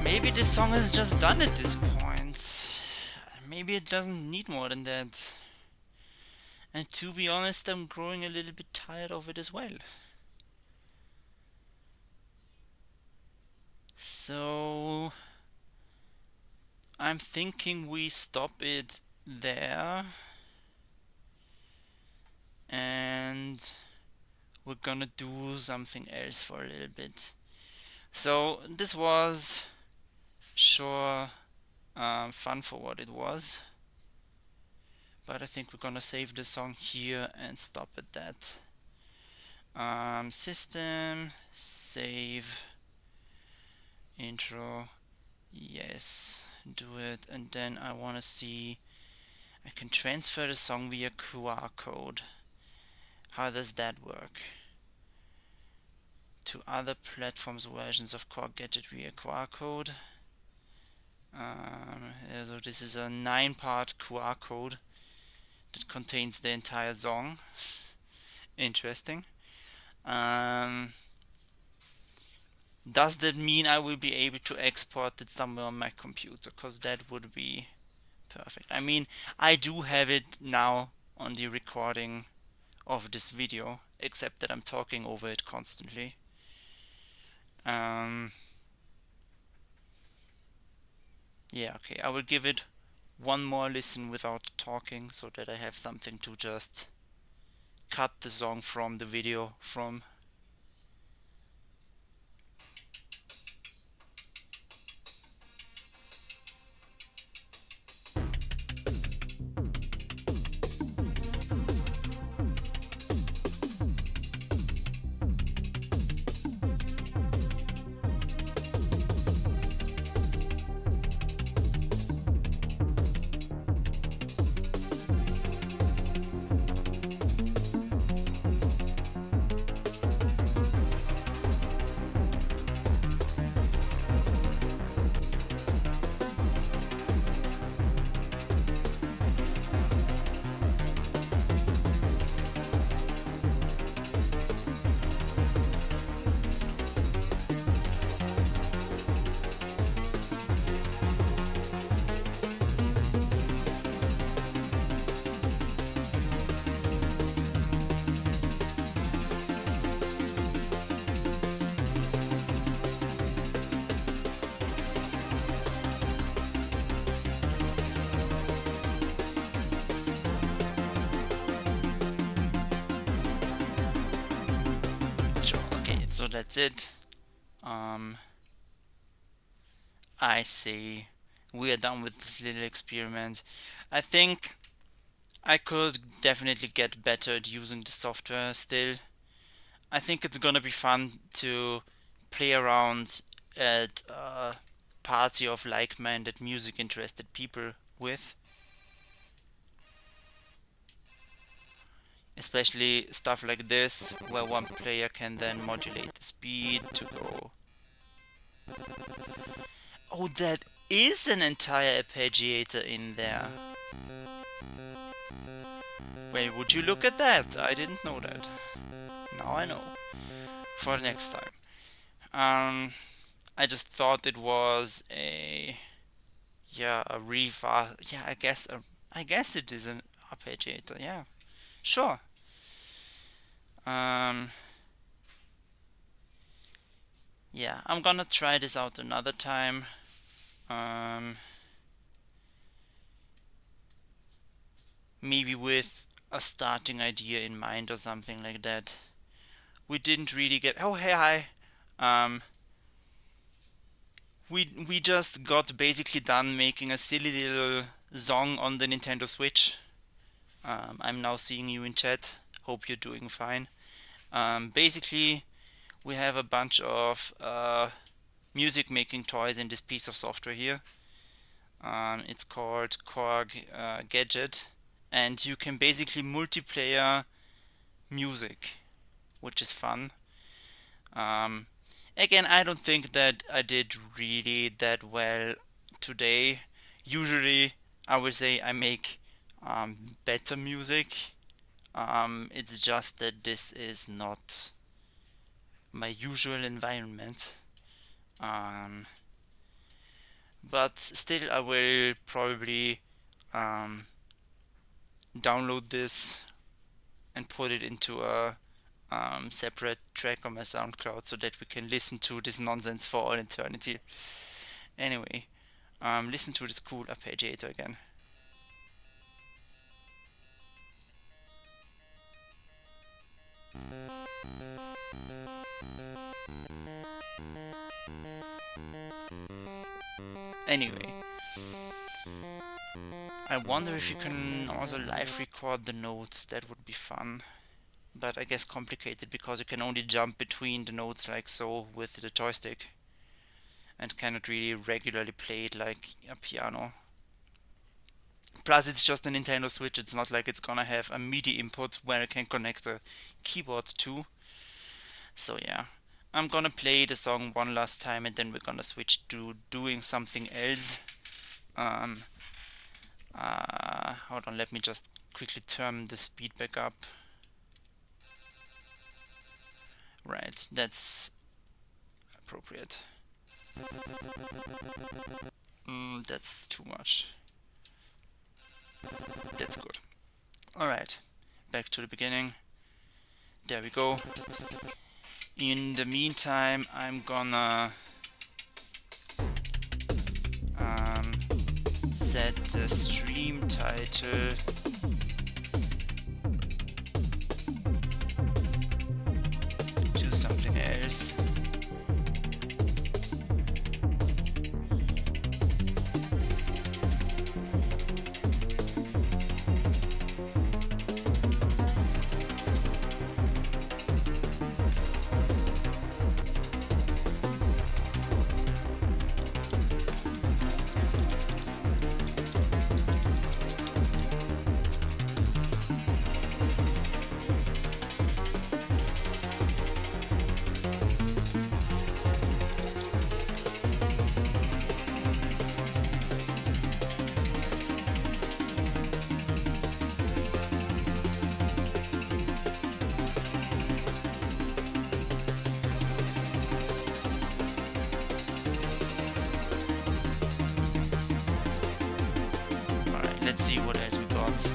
Maybe this song is just done at this point. Maybe it doesn't need more than that. And to be honest, I'm growing a little bit tired of it as well. So I'm thinking we stop it there, and we're gonna do something else for a little bit. So this was sure fun for what it was, but I think we're gonna save the song here and stop at that. System, save, intro, yes, do it, and then I wanna see, I can transfer the song via QR code. How does that work? To other platforms versions of KORG Gadget via QR code. So this is a 9-part QR code that contains the entire song. Interesting. Does that mean I will be able to export it somewhere on my computer? Because that would be perfect. I mean, I do have it now on the recording of this video, except that I'm talking over it constantly. Yeah, okay, I will give it one more listen without talking so that I have something to just cut the song from the video from. Sure, okay, so that's it. I see. We are done with this little experiment. I think I could definitely get better at using the software still. I think it's gonna be fun to play around at a party of like-minded music interested people with. Especially stuff like this, where one player can then modulate the speed to go. Oh, that is an entire arpeggiator in there. Wait, would you look at that? I didn't know that. Now I know. For next time. I just thought it was a refast. Yeah, I guess it is an arpeggiator. Yeah, sure. Yeah, I'm gonna try this out another time. Maybe with a starting idea in mind or something like that. We didn't really get. Oh, hey, hi. We just got basically done making a silly little song on the Nintendo Switch. I'm now seeing you in chat. Hope you're doing fine. Basically, we have a bunch of music making toys in this piece of software here. It's called KORG Gadget, and you can basically multiplayer music, which is fun. Again, I don't think that I did really that well today. Usually, I would say I make better music. It's just that this is not my usual environment. but still I will probably download this and put it into a separate track on my SoundCloud so that we can listen to this nonsense for all eternity. Anyway, listen to this cool arpeggiator again. Anyway, I wonder if you can also live record the notes. That would be fun, but I guess complicated because you can only jump between the notes like so with the joystick and cannot really regularly play it like a piano. Plus it's just a Nintendo Switch, it's not like it's gonna have a MIDI input where I can connect a keyboard to. So yeah, I'm gonna play the song one last time and then we're gonna switch to doing something else. Hold on, let me just quickly turn the speed back up. Right, that's appropriate. That's too much. That's good. Alright, back to the beginning. There we go. In the meantime, I'm gonna set the stream title to something else. Let's see what else we got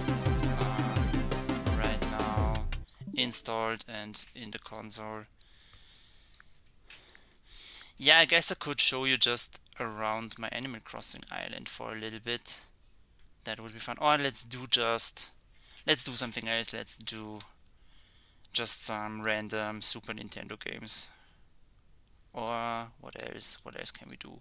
right now installed and in the console. Yeah, I guess I could show you just around my Animal Crossing island for a little bit. That would be fun. Or let's do something else. Let's do just some random Super Nintendo games. Or what else? What else can we do?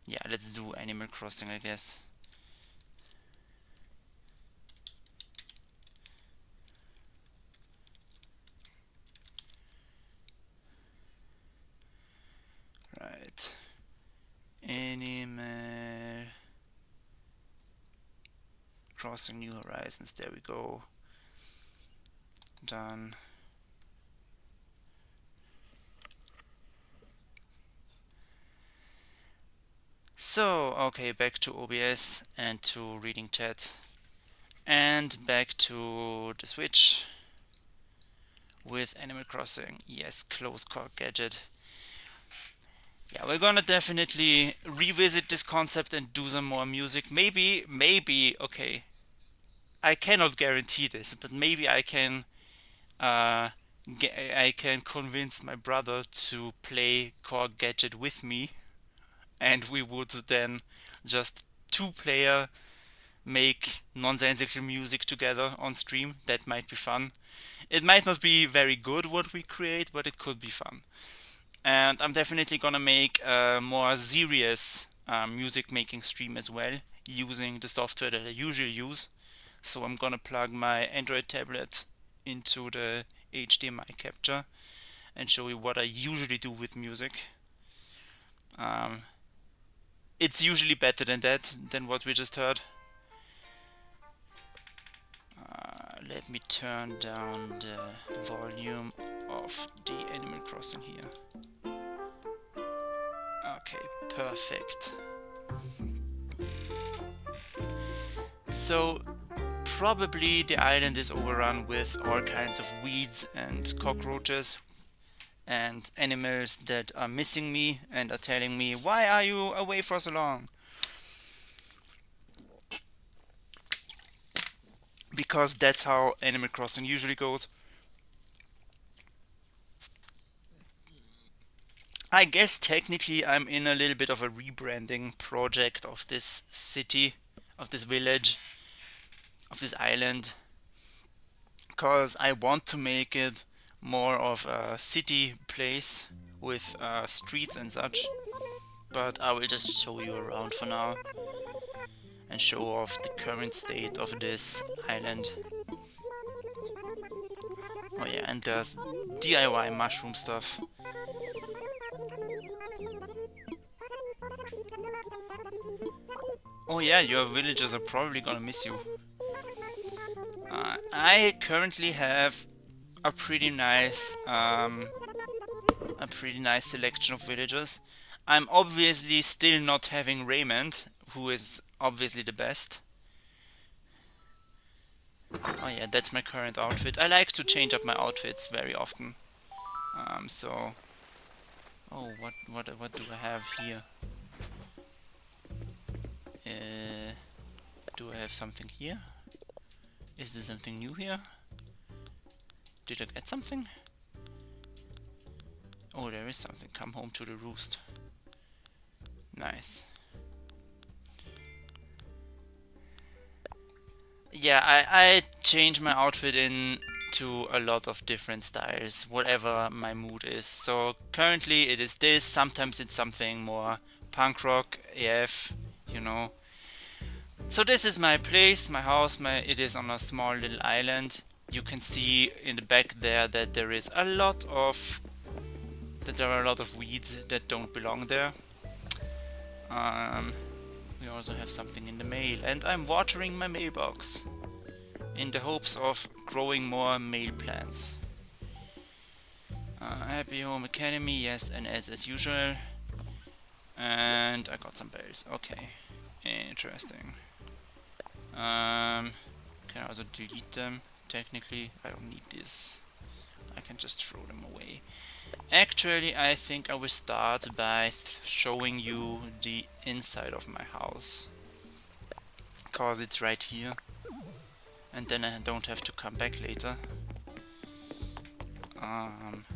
Yeah, let's do Animal Crossing, I guess. Right. Animal Crossing New Horizons. There we go. Done. So, okay, back to OBS and to reading chat. And back to the Switch with Animal Crossing. Yes, close KORG Gadget. Yeah, we're gonna definitely revisit this concept and do some more music. Maybe, okay, I cannot guarantee this, but maybe I can convince my brother to play KORG Gadget with me, and we would then just two-player make nonsensical music together on stream. That might be fun. It might not be very good what we create, but it could be fun. And I'm definitely gonna make a more serious music making stream as well, using the software that I usually use. So I'm gonna plug my Android tablet into the HDMI capture and show you what I usually do with music. It's usually better than what we just heard. Let me turn down the volume of the Animal Crossing here. Okay, perfect. So probably the island is overrun with all kinds of weeds and cockroaches and animals that are missing me and are telling me, why are you away for so long? Because that's how Animal Crossing usually goes. I guess technically I'm in a little bit of a rebranding project of this city, of this village, of this island, because I want to make it more of a city place with streets and such. But I will just show you around for now and show off the current state of this island. Oh yeah, and there's DIY mushroom stuff. Oh yeah, your villagers are probably gonna miss you. I currently have a pretty nice selection of villagers. I'm obviously still not having Raymond, who is obviously the best. Oh yeah, that's my current outfit. I like to change up my outfits very often. So, oh, what do I have here? Do I have something here? Is there something new here? Did I get something? Oh, there is something. Come home to the roost. Nice. Yeah, I change my outfit into a lot of different styles, whatever my mood is. So currently it is this, sometimes it's something more punk rock, AF, you know. So this is my place, my house, it is on a small little island. You can see in the back there that there are a lot of weeds that don't belong there. We also have something in the mail, and I'm watering my mailbox in the hopes of growing more mail plants. Happy Home Academy, yes, and as usual. And I got some bells. Okay, interesting. Can I also delete them? Technically, I don't need this. I can just throw them away. Actually, I think I will start by showing you the inside of my house, cause it's right here, and then I don't have to come back later.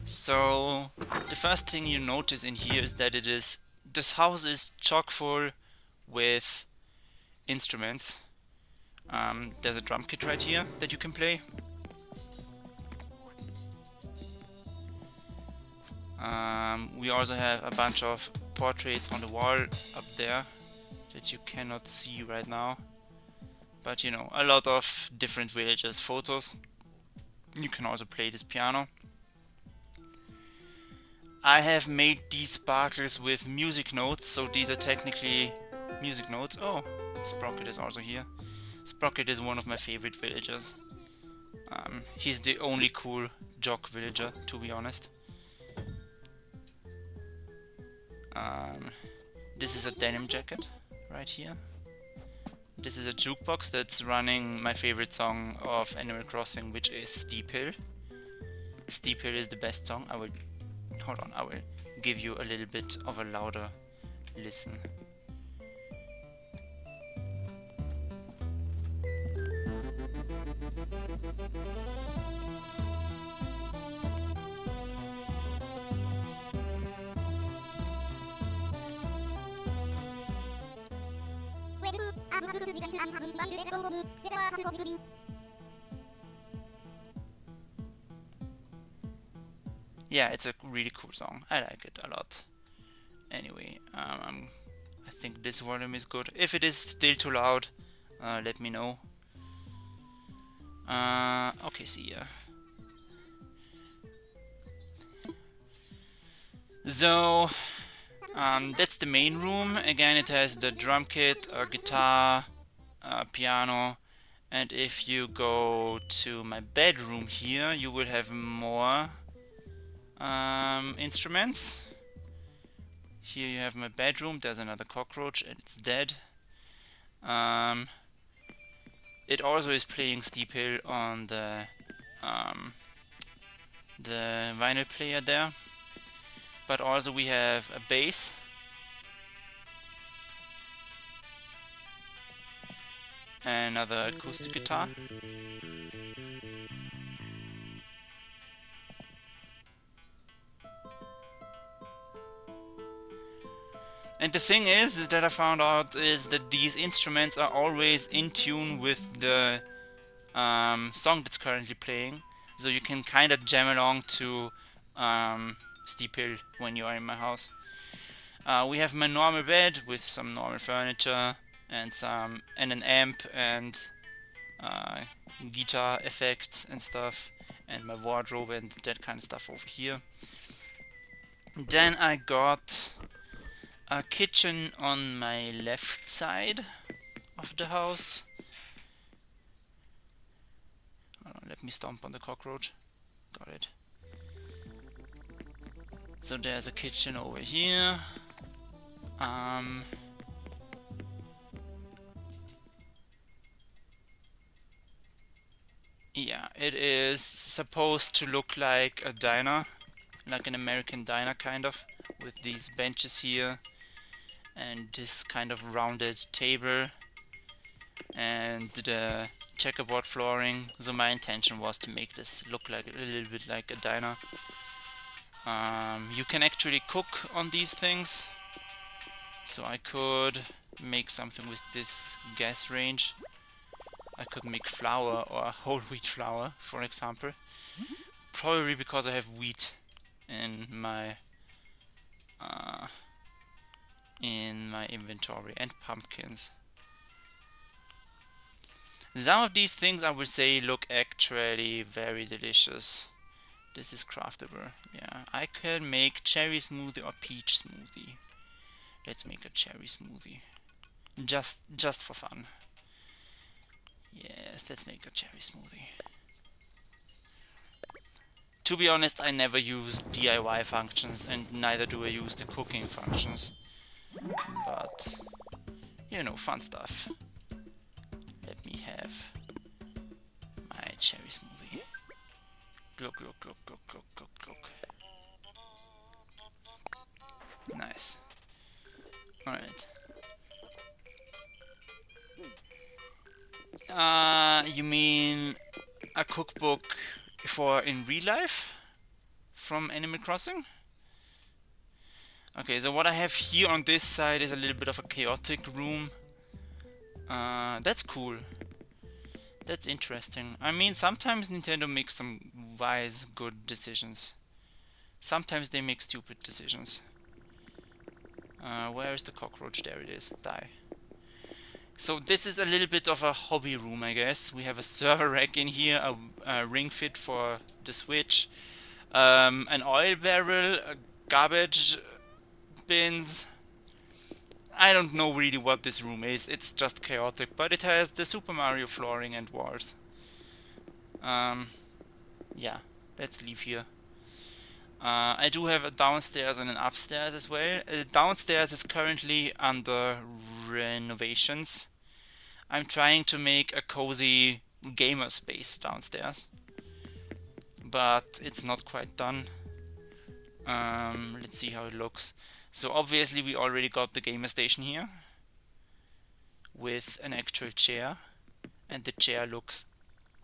So the first thing you notice in here is that this house is chock full with instruments. There's a drum kit right here that you can play. We also have a bunch of portraits on the wall up there that you cannot see right now. But you know, a lot of different villagers' photos. You can also play this piano. I have made these sparkles with music notes, so these are technically music notes. Oh, Sprocket is also here. Sprocket is one of my favorite villagers. He's the only cool jock villager, to be honest. This is a denim jacket right here. This is a jukebox that's running my favorite song of Animal Crossing, which is Steep Hill. Steep Hill is the best song. I will give you a little bit of a louder listen. Yeah, it's a really cool song. I like it a lot. Anyway, I think this volume is good. If it is still too loud, let me know. Okay, see ya. So, that's the main room. Again, it has the drum kit, a guitar, a piano, and if you go to my bedroom here, you will have more instruments. Here you have my bedroom. There's another cockroach and it's dead. It also is playing Steep Hill on the vinyl player there. But also we have a bass, another acoustic guitar, and the thing is that I found out is that these instruments are always in tune with the song that's currently playing, so you can kind of jam along to Steep Hill when you are in my house. We have my normal bed with some normal furniture and an amp and uh, guitar effects and stuff, and my wardrobe and that kind of stuff over here. Then I got a kitchen on my left side of the house. Let me stomp on the cockroach. Got it. So there's a kitchen over here. Yeah, it is supposed to look like a diner, like an American diner kind of, with these benches here and this kind of rounded table and the checkerboard flooring. So my intention was to make this look like a little bit like a diner. You can actually cook on these things, so I could make something with this gas range. I could make flour or whole wheat flour, for example. Probably because I have wheat in my inventory, and pumpkins. Some of these things I would say look actually very delicious. This is craftable. Yeah, I can make cherry smoothie or peach smoothie. Let's make a cherry smoothie. Just for fun. Yes, let's make a cherry smoothie. To be honest, I never use DIY functions, and neither do I use the cooking functions. But, you know, fun stuff. Let me have my cherry smoothie. Glug, glug, glug, glug, glug, glug, glug. Nice. Alright. You mean a cookbook for in real life? From Animal Crossing? Okay, so what I have here on this side is a little bit of a chaotic room. That's cool. That's interesting. I mean, sometimes Nintendo makes some wise, good decisions. Sometimes they make stupid decisions. Where is the cockroach? There it is. Die. So this is a little bit of a hobby room, I guess. We have a server rack in here, a ring fit for the Switch, an oil barrel, garbage bins. I don't know really what this room is. It's just chaotic, but it has the Super Mario flooring and walls. Yeah, let's leave here. I do have a downstairs and an upstairs as well. Downstairs is currently under renovations. I'm trying to make a cozy gamer space downstairs, but it's not quite done. Let's see how it looks. So obviously we already got the gamer station here with an actual chair, and the chair looks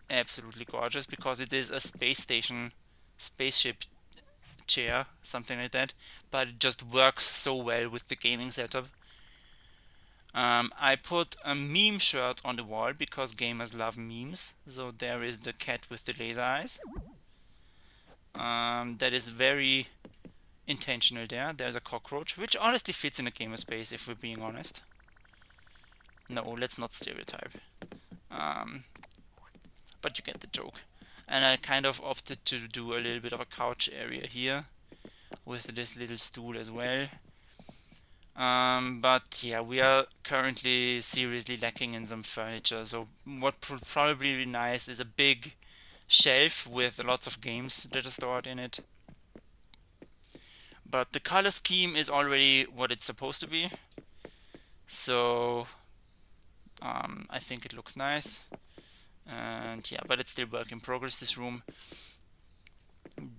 absolutely gorgeous because it is a space station, spaceship chair, something like that, but it just works so well with the gaming setup. I put a meme shirt on the wall because gamers love memes. So there is the cat with the laser eyes. That is very intentional there. There's a cockroach, which honestly fits in a gamer space if we're being honest. No, let's not stereotype. But you get the joke. And I kind of opted to do a little bit of a couch area here with this little stool as well. But yeah, we are currently seriously lacking in some furniture. So what would probably be nice is a big shelf with lots of games that are stored in it. But the color scheme is already what it's supposed to be. So I think it looks nice. And yeah, but it's still work in progress, this room.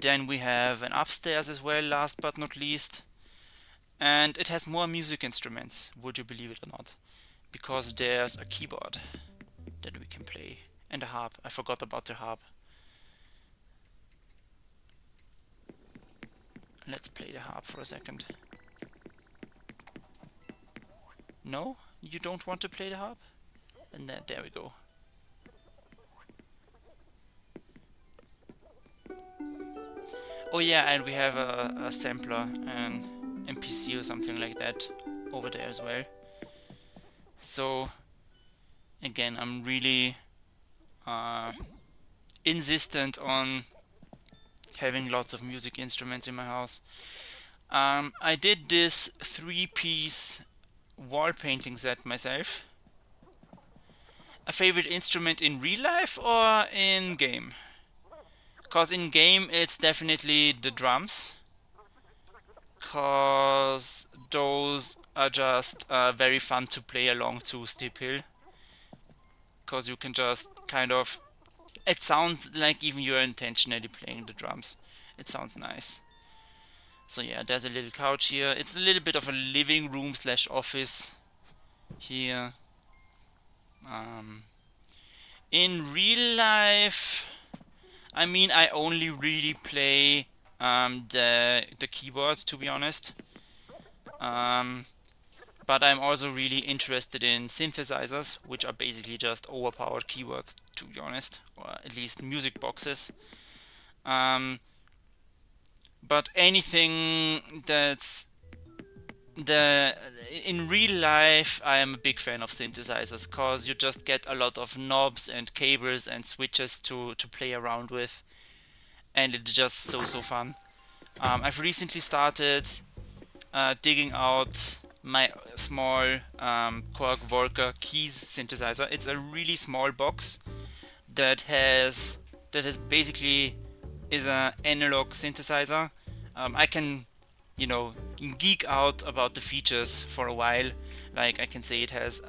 Then we have an upstairs as well, last but not least. And it has more music instruments, would you believe it or not? Because there's a keyboard that we can play. And a harp. I forgot about the harp. Let's play the harp for a second. No? You don't want to play the harp? And then, there we go. Oh yeah, and we have a sampler, an MPC or something like that over there as well. So again, I'm really insistent on having lots of music instruments in my house. I did this 3-piece wall painting set myself. A favorite instrument in real life or in game? Cause in game it's definitely the drums. Cause those are just very fun to play along to Steep Hill. Cause you can just kind of... It sounds like even you're intentionally playing the drums. It sounds nice. So yeah, there's a little couch here. It's a little bit of a living room slash office here. In real life, I mean, I only really play the keyboard, to be honest. But I'm also really interested in synthesizers, which are basically just overpowered keyboards, to be honest, or at least music boxes. But anything that's in real life, I am a big fan of synthesizers because you just get a lot of knobs and cables and switches to play around with, and it's just so fun. I've recently started digging out my small KORG Volker keys synthesizer. It's a really small box that has basically is an analog synthesizer. I can, you know, geek out about the features for a while. Like I can say it has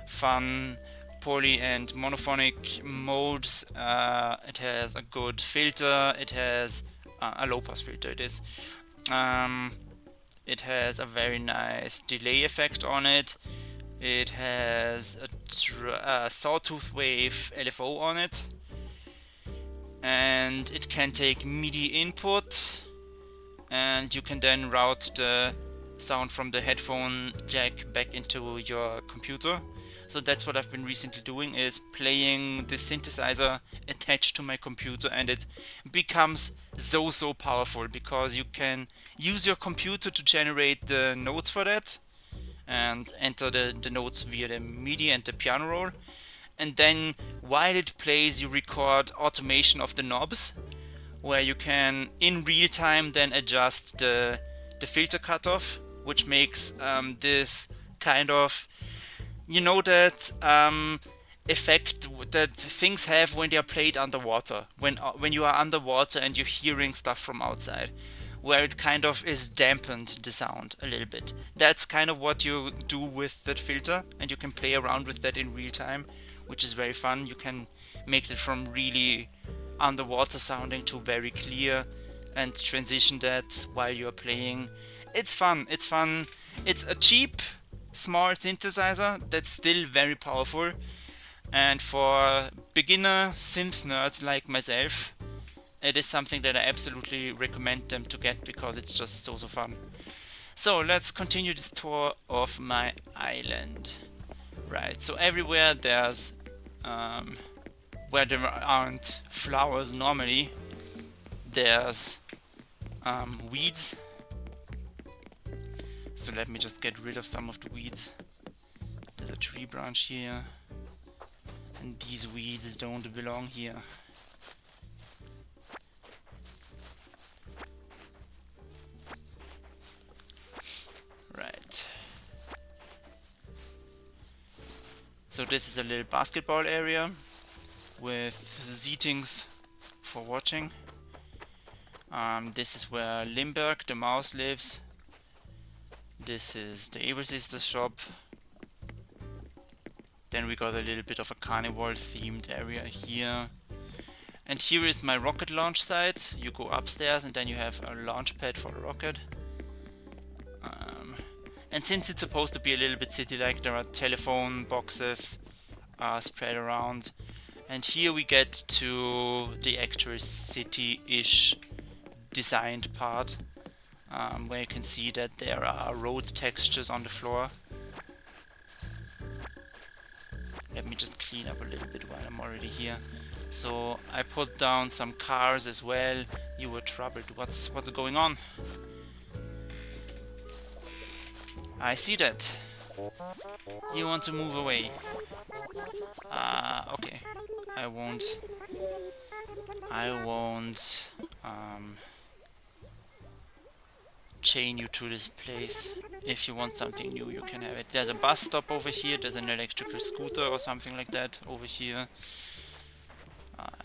fun poly and monophonic modes. It has a good filter. It has a low pass filter. It has a very nice delay effect on it. It has a sawtooth wave LFO on it, and it can take MIDI input, and you can then route the sound from the headphone jack back into your computer. So that's what I've been recently doing, is playing the synthesizer attached to my computer, and it becomes so powerful because you can use your computer to generate the notes for that and enter the notes via the MIDI and the piano roll, and then while it plays you record automation of the knobs, where you can in real time then adjust the filter cutoff, which makes this kind of, you know, that effect that things have when they are played underwater, when you are underwater and you're hearing stuff from outside, where it kind of is dampened the sound a little bit. That's kind of what you do with that filter, and you can play around with that in real time, which is very fun. You can make it from really underwater sounding to very clear and transition that while you're playing. It's fun. It's a cheap small synthesizer that's still very powerful, and for beginner synth nerds like myself, it is something that I absolutely recommend them to get because it's just so fun. So let's continue this tour of my island. Right, so everywhere there's where there aren't flowers normally, there's weeds. So let me just get rid of some of the weeds. There's a tree branch here, and these weeds don't belong here. Right. So this is a little basketball area with seatings for watching. This is where Limberg, the mouse, lives. This is the Able Sisters shop. Then we got a little bit of a carnival themed area here. And here is my rocket launch site. You go upstairs and then you have a launch pad for a rocket. And since it's supposed to be a little bit city-like, there are telephone boxes spread around. And here we get to the actual city-ish designed part, where you can see that there are road textures on the floor. Let me just clean up a little bit while I'm already here. So I put down some cars as well. You were troubled. What's going on? I see that. You want to move away. Okay. I won't chain you to this place. If you want something new, you can have it. There's a bus stop over here. There's an electrical scooter or something like that over here.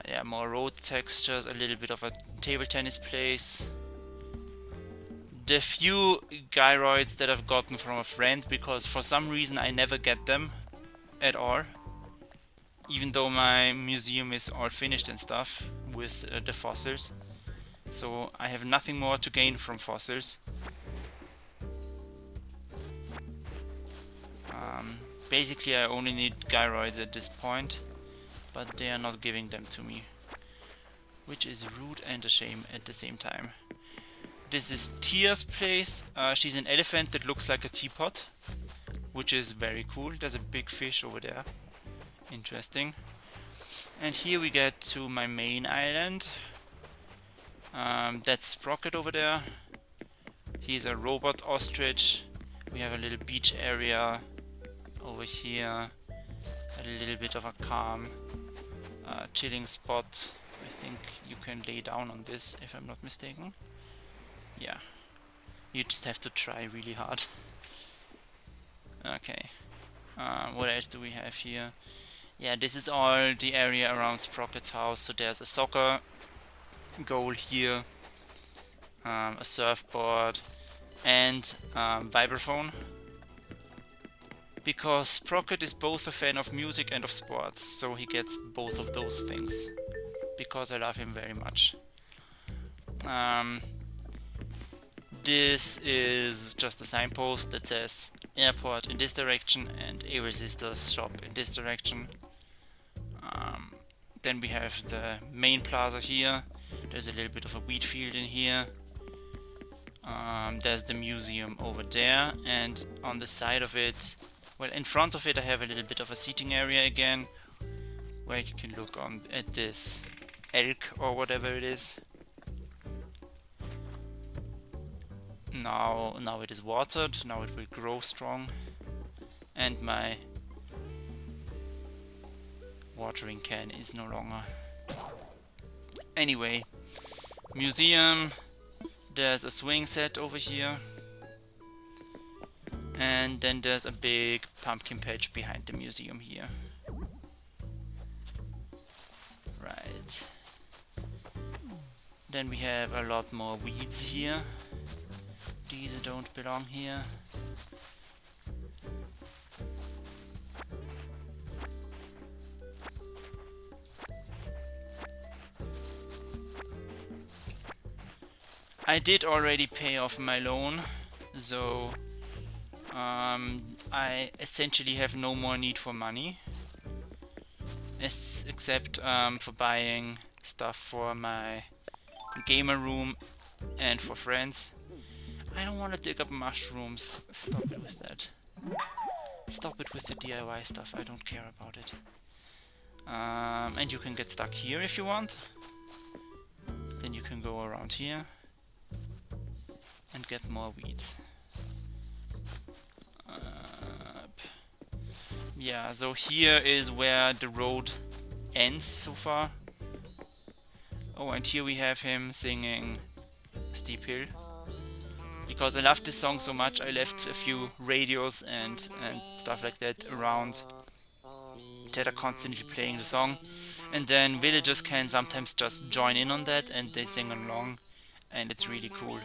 Yeah, more road textures, a little bit of a table tennis place. The few gyroids that I've gotten from a friend, because for some reason I never get them at all. Even though my museum is all finished and stuff with the fossils. So I have nothing more to gain from fossils. Basically I only need gyroids at this point, but they are not giving them to me, which is rude and a shame at the same time. This is Tia's place. She's an elephant that looks like a teapot, which is very cool. There's a big fish over there. Interesting. And here we get to my main island. That's Sprocket over there. He's a robot ostrich. We have a little beach area over here. A little bit of a calm chilling spot. I think you can lay down on this if I'm not mistaken. Yeah, you just have to try really hard. Okay, what else do we have here? Yeah, this is all the area around Sprocket's house. So there's a soccer goal here, a surfboard, and vibraphone. Because Sprocket is both a fan of music and of sports, so he gets both of those things. Because I love him very much. This is just a signpost that says airport in this direction and a resistors shop in this direction. Then we have the main plaza here. There's a little bit of a wheat field in here. There's the museum over there, and on the side of it, well, in front of it I have a little bit of a seating area again, where you can look on at this elk or whatever it is. Now it is watered, now it will grow strong, and my watering can is no longer. Anyway, museum, there's a swing set over here, and then there's a big pumpkin patch behind the museum here. Right. Then we have a lot more weeds here. These don't belong here. I did already pay off my loan, so I essentially have no more need for money, except for buying stuff for my gamer room and for friends. I don't want to dig up mushrooms. Stop it with that. Stop it with the DIY stuff. I don't care about it. And you can get stuck here if you want. Then you can go around here and get more weeds. Yeah, so here is where the road ends so far. Oh, and here we have him singing Steep Hill. Because I love this song so much, I left a few radios and stuff like that around that are constantly playing the song. And then villagers can sometimes just join in on that and they sing along, and it's really cool.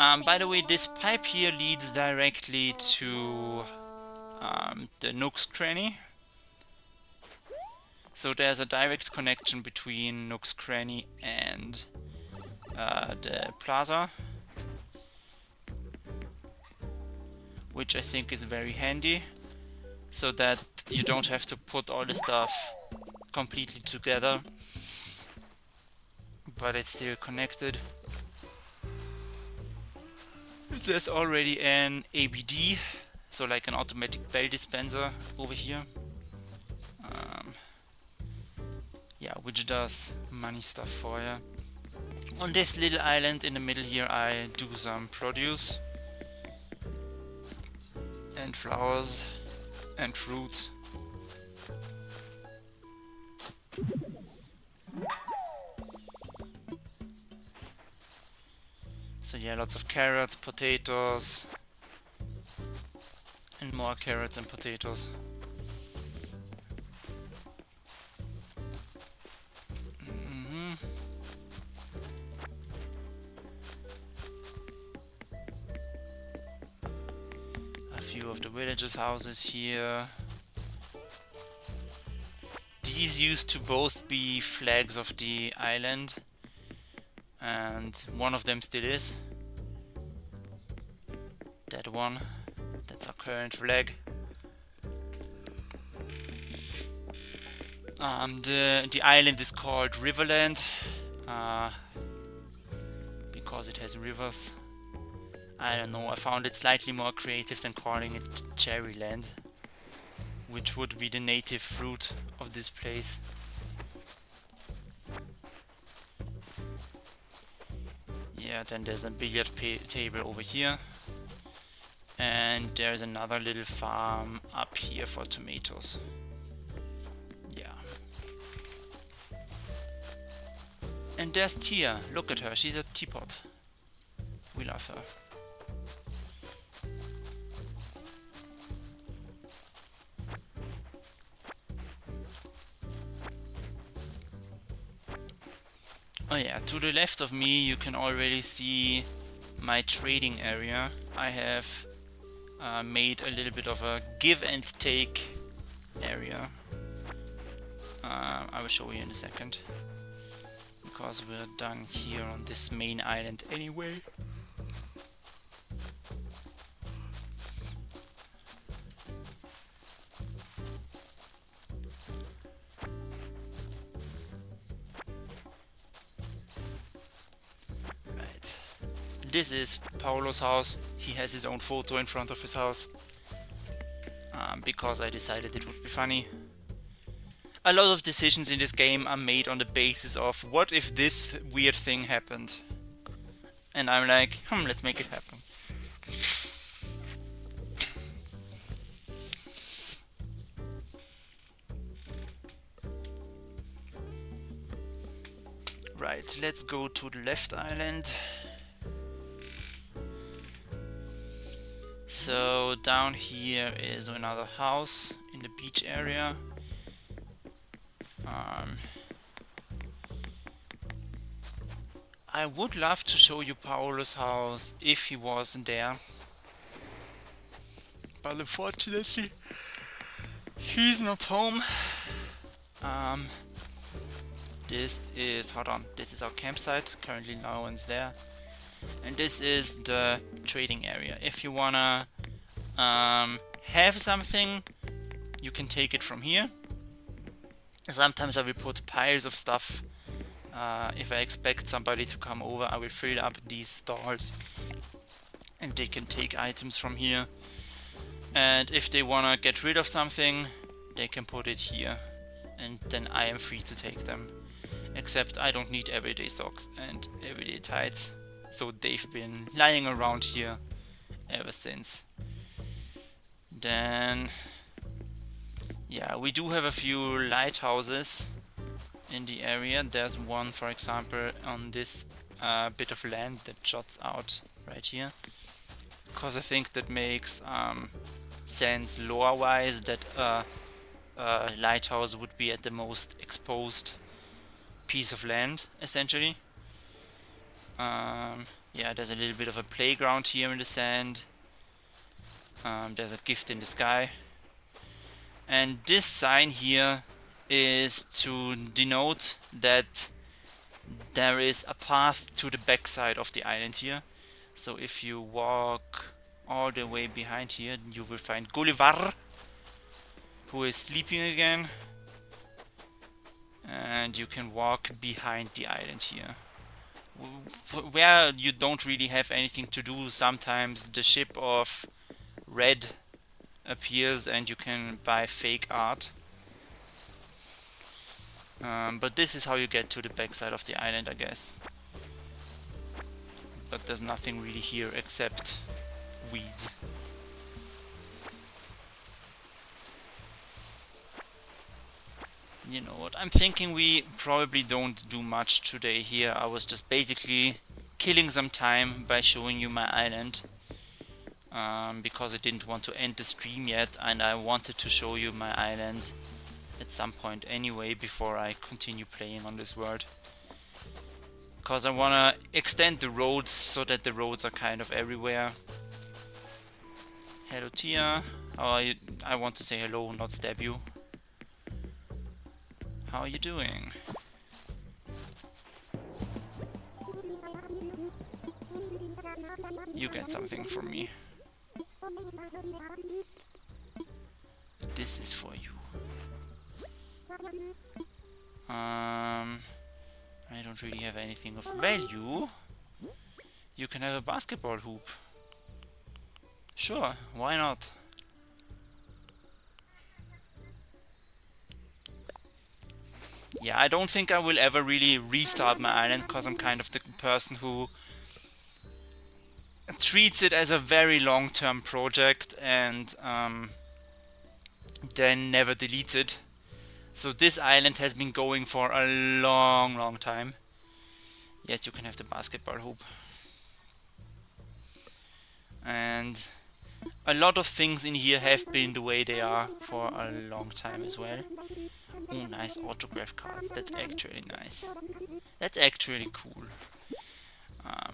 By the way, this pipe here leads directly to the Nook's Cranny. So there's a direct connection between Nook's Cranny and the plaza, which I think is very handy, so that you don't have to put all the stuff completely together, but it's still connected. There's already an ABD, so like an automatic bell dispenser over here. Yeah, which does money stuff for you. On this little island in the middle here, I do some produce and flowers and fruits. So yeah, lots of carrots, potatoes, and more carrots and potatoes. A few of the villagers' houses here. These used to both be flags of the island, and one of them still is. That one. That's our current flag. The island is called Riverland because it has rivers. I don't know, I found it slightly more creative than calling it Cherryland, which would be the native fruit of this place. Yeah, then there's a billiard table over here. And there's another little farm up here for tomatoes. Yeah. And there's Tia. Look at her, she's a teapot. We love her. Oh yeah, to the left of me you can already see my trading area. I have made a little bit of a give and take area. I will show you in a second, because we're done here on this main island anyway. Right. This is Paolo's house. He has his own photo in front of his house. Because I decided it would be funny. A lot of decisions in this game are made on the basis of what if this weird thing happened. And I'm like, let's make it happen. Right, let's go to the left island. So down here is another house in the beach area. I would love to show you Paolo's house if he wasn't there, but unfortunately he's not home. This is, hold on, this is our campsite. Currently no one's there. And this is the trading area. If you wanna have something, you can take it from here. Sometimes I will put piles of stuff. If I expect somebody to come over, I will fill up these stalls and they can take items from here. And if they wanna get rid of something, they can put it here, and then I am free to take them. Except I don't need everyday socks and everyday tights, so they've been lying around here ever since. Then, yeah, we do have a few lighthouses in the area. There's one, for example, on this bit of land that juts out right here, because I think that makes sense lore-wise, that a lighthouse would be at the most exposed piece of land, essentially. Yeah, there's a little bit of a playground here in the sand. There's a gift in the sky. And this sign here is to denote that there is a path to the backside of the island here. So if you walk all the way behind here, you will find Gulliver, who is sleeping again. And you can walk behind the island here, where you don't really have anything to do. Sometimes the ship of Red appears and you can buy fake art. But this is how you get to the backside of the island, I guess. But there's nothing really here except weeds. You know what, I'm thinking we probably don't do much today here. I was just basically killing some time by showing you my island. Because I didn't want to end the stream yet, and I wanted to show you my island at some point anyway before I continue playing on this world. Because I want to extend the roads so that the roads are kind of everywhere. Hello Tia, how are you? I want to say hello, not stab you. How are you doing? You get something from me. This is for you. I don't really have anything of value. You can have a basketball hoop. Sure, why not? Yeah, I don't think I will ever really restart my island, because I'm kind of the person who treats it as a very long-term project and then never deletes it. So this island has been going for a long time. Yes, you can have the basketball hoop. And a lot of things in here have been the way they are for a long time as well. Oh, nice autograph cards. That's actually nice. That's actually cool.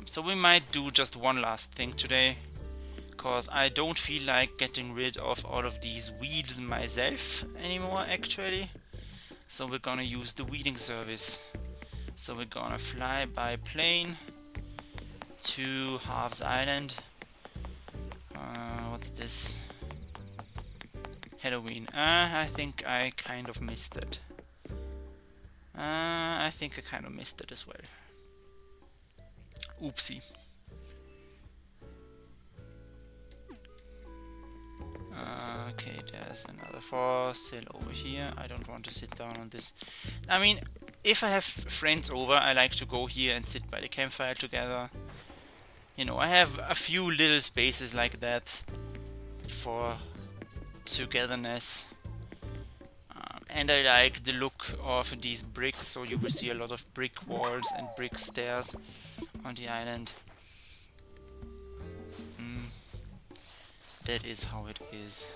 So we might do just one last thing today, because I don't feel like getting rid of all of these weeds myself anymore actually. So we're gonna use the weeding service. So we're gonna fly by plane to Halves Island. What's this? Halloween. I think I kind of missed it. I think I kind of missed it as well. Oopsie. Okay, there's another fossil over here. I don't want to sit down on this. I mean, if I have friends over, I like to go here and sit by the campfire together. You know, I have a few little spaces like that for togetherness. And I like the look of these bricks, so you will see a lot of brick walls and brick stairs on the island. That is how it is.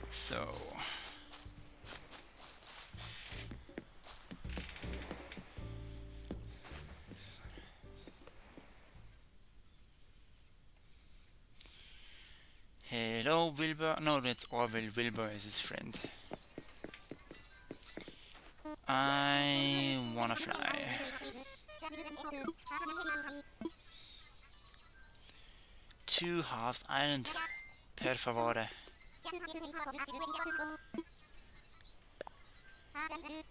So hello Wilbur. No, that's Orville. Wilbur is his friend. I wanna fly. To Halves Island, per favore.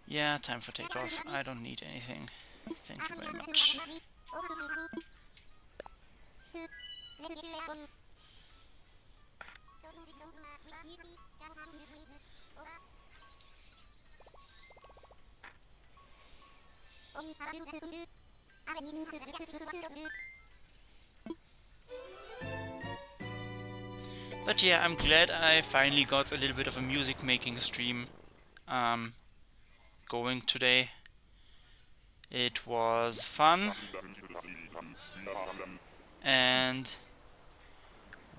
Yeah, time for takeoff. I don't need anything. Thank you very much. But yeah, I'm glad I finally got a little bit of a music making stream going today. It was fun, and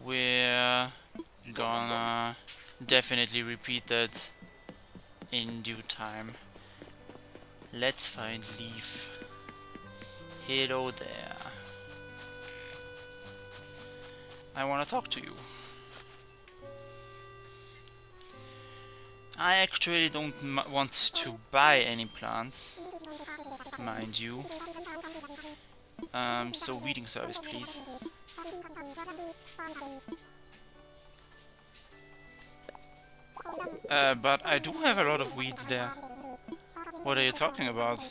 we're gonna definitely repeat that in due time. Let's find Leaf. Hello there. I want to talk to you. I actually don't want to buy any plants, mind you. So weeding service, please. But I do have a lot of weeds there. What are you talking about?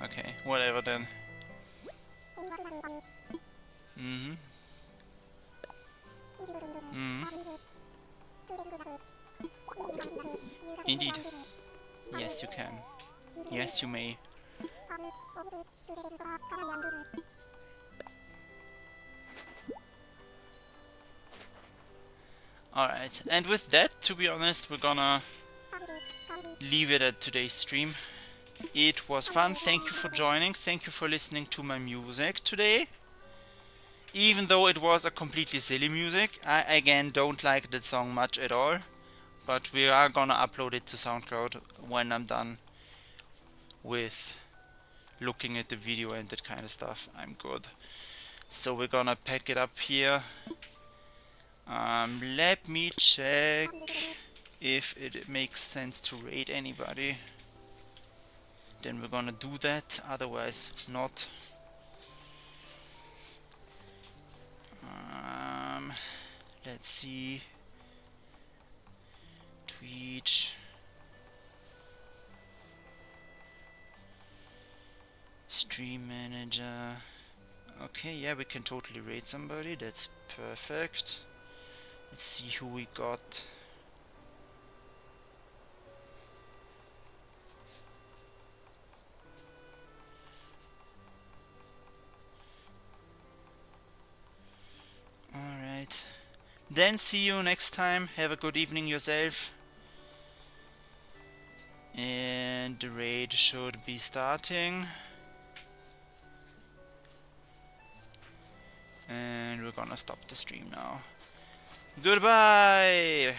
Okay, whatever then. Mm-hmm. Mm-hmm. Indeed. Yes, you can. Yes, you may. Alright, and with that, to be honest, we're gonna leave it at today's stream. It was fun, thank you for joining, thank you for listening to my music today. Even though it was a completely silly music, I again don't like that song much at all. But we are gonna upload it to SoundCloud when I'm done with looking at the video and that kind of stuff. I'm good. So we're gonna pack it up here. Let me check if it makes sense to raid anybody. Then we're gonna do that, otherwise not. Let's see. Twitch. Stream manager. Okay, yeah, we can totally raid somebody. That's perfect. Let's see who we got. Alright. Then see you next time. Have a good evening yourself. And the raid should be starting. And we're gonna stop the stream now. Goodbye!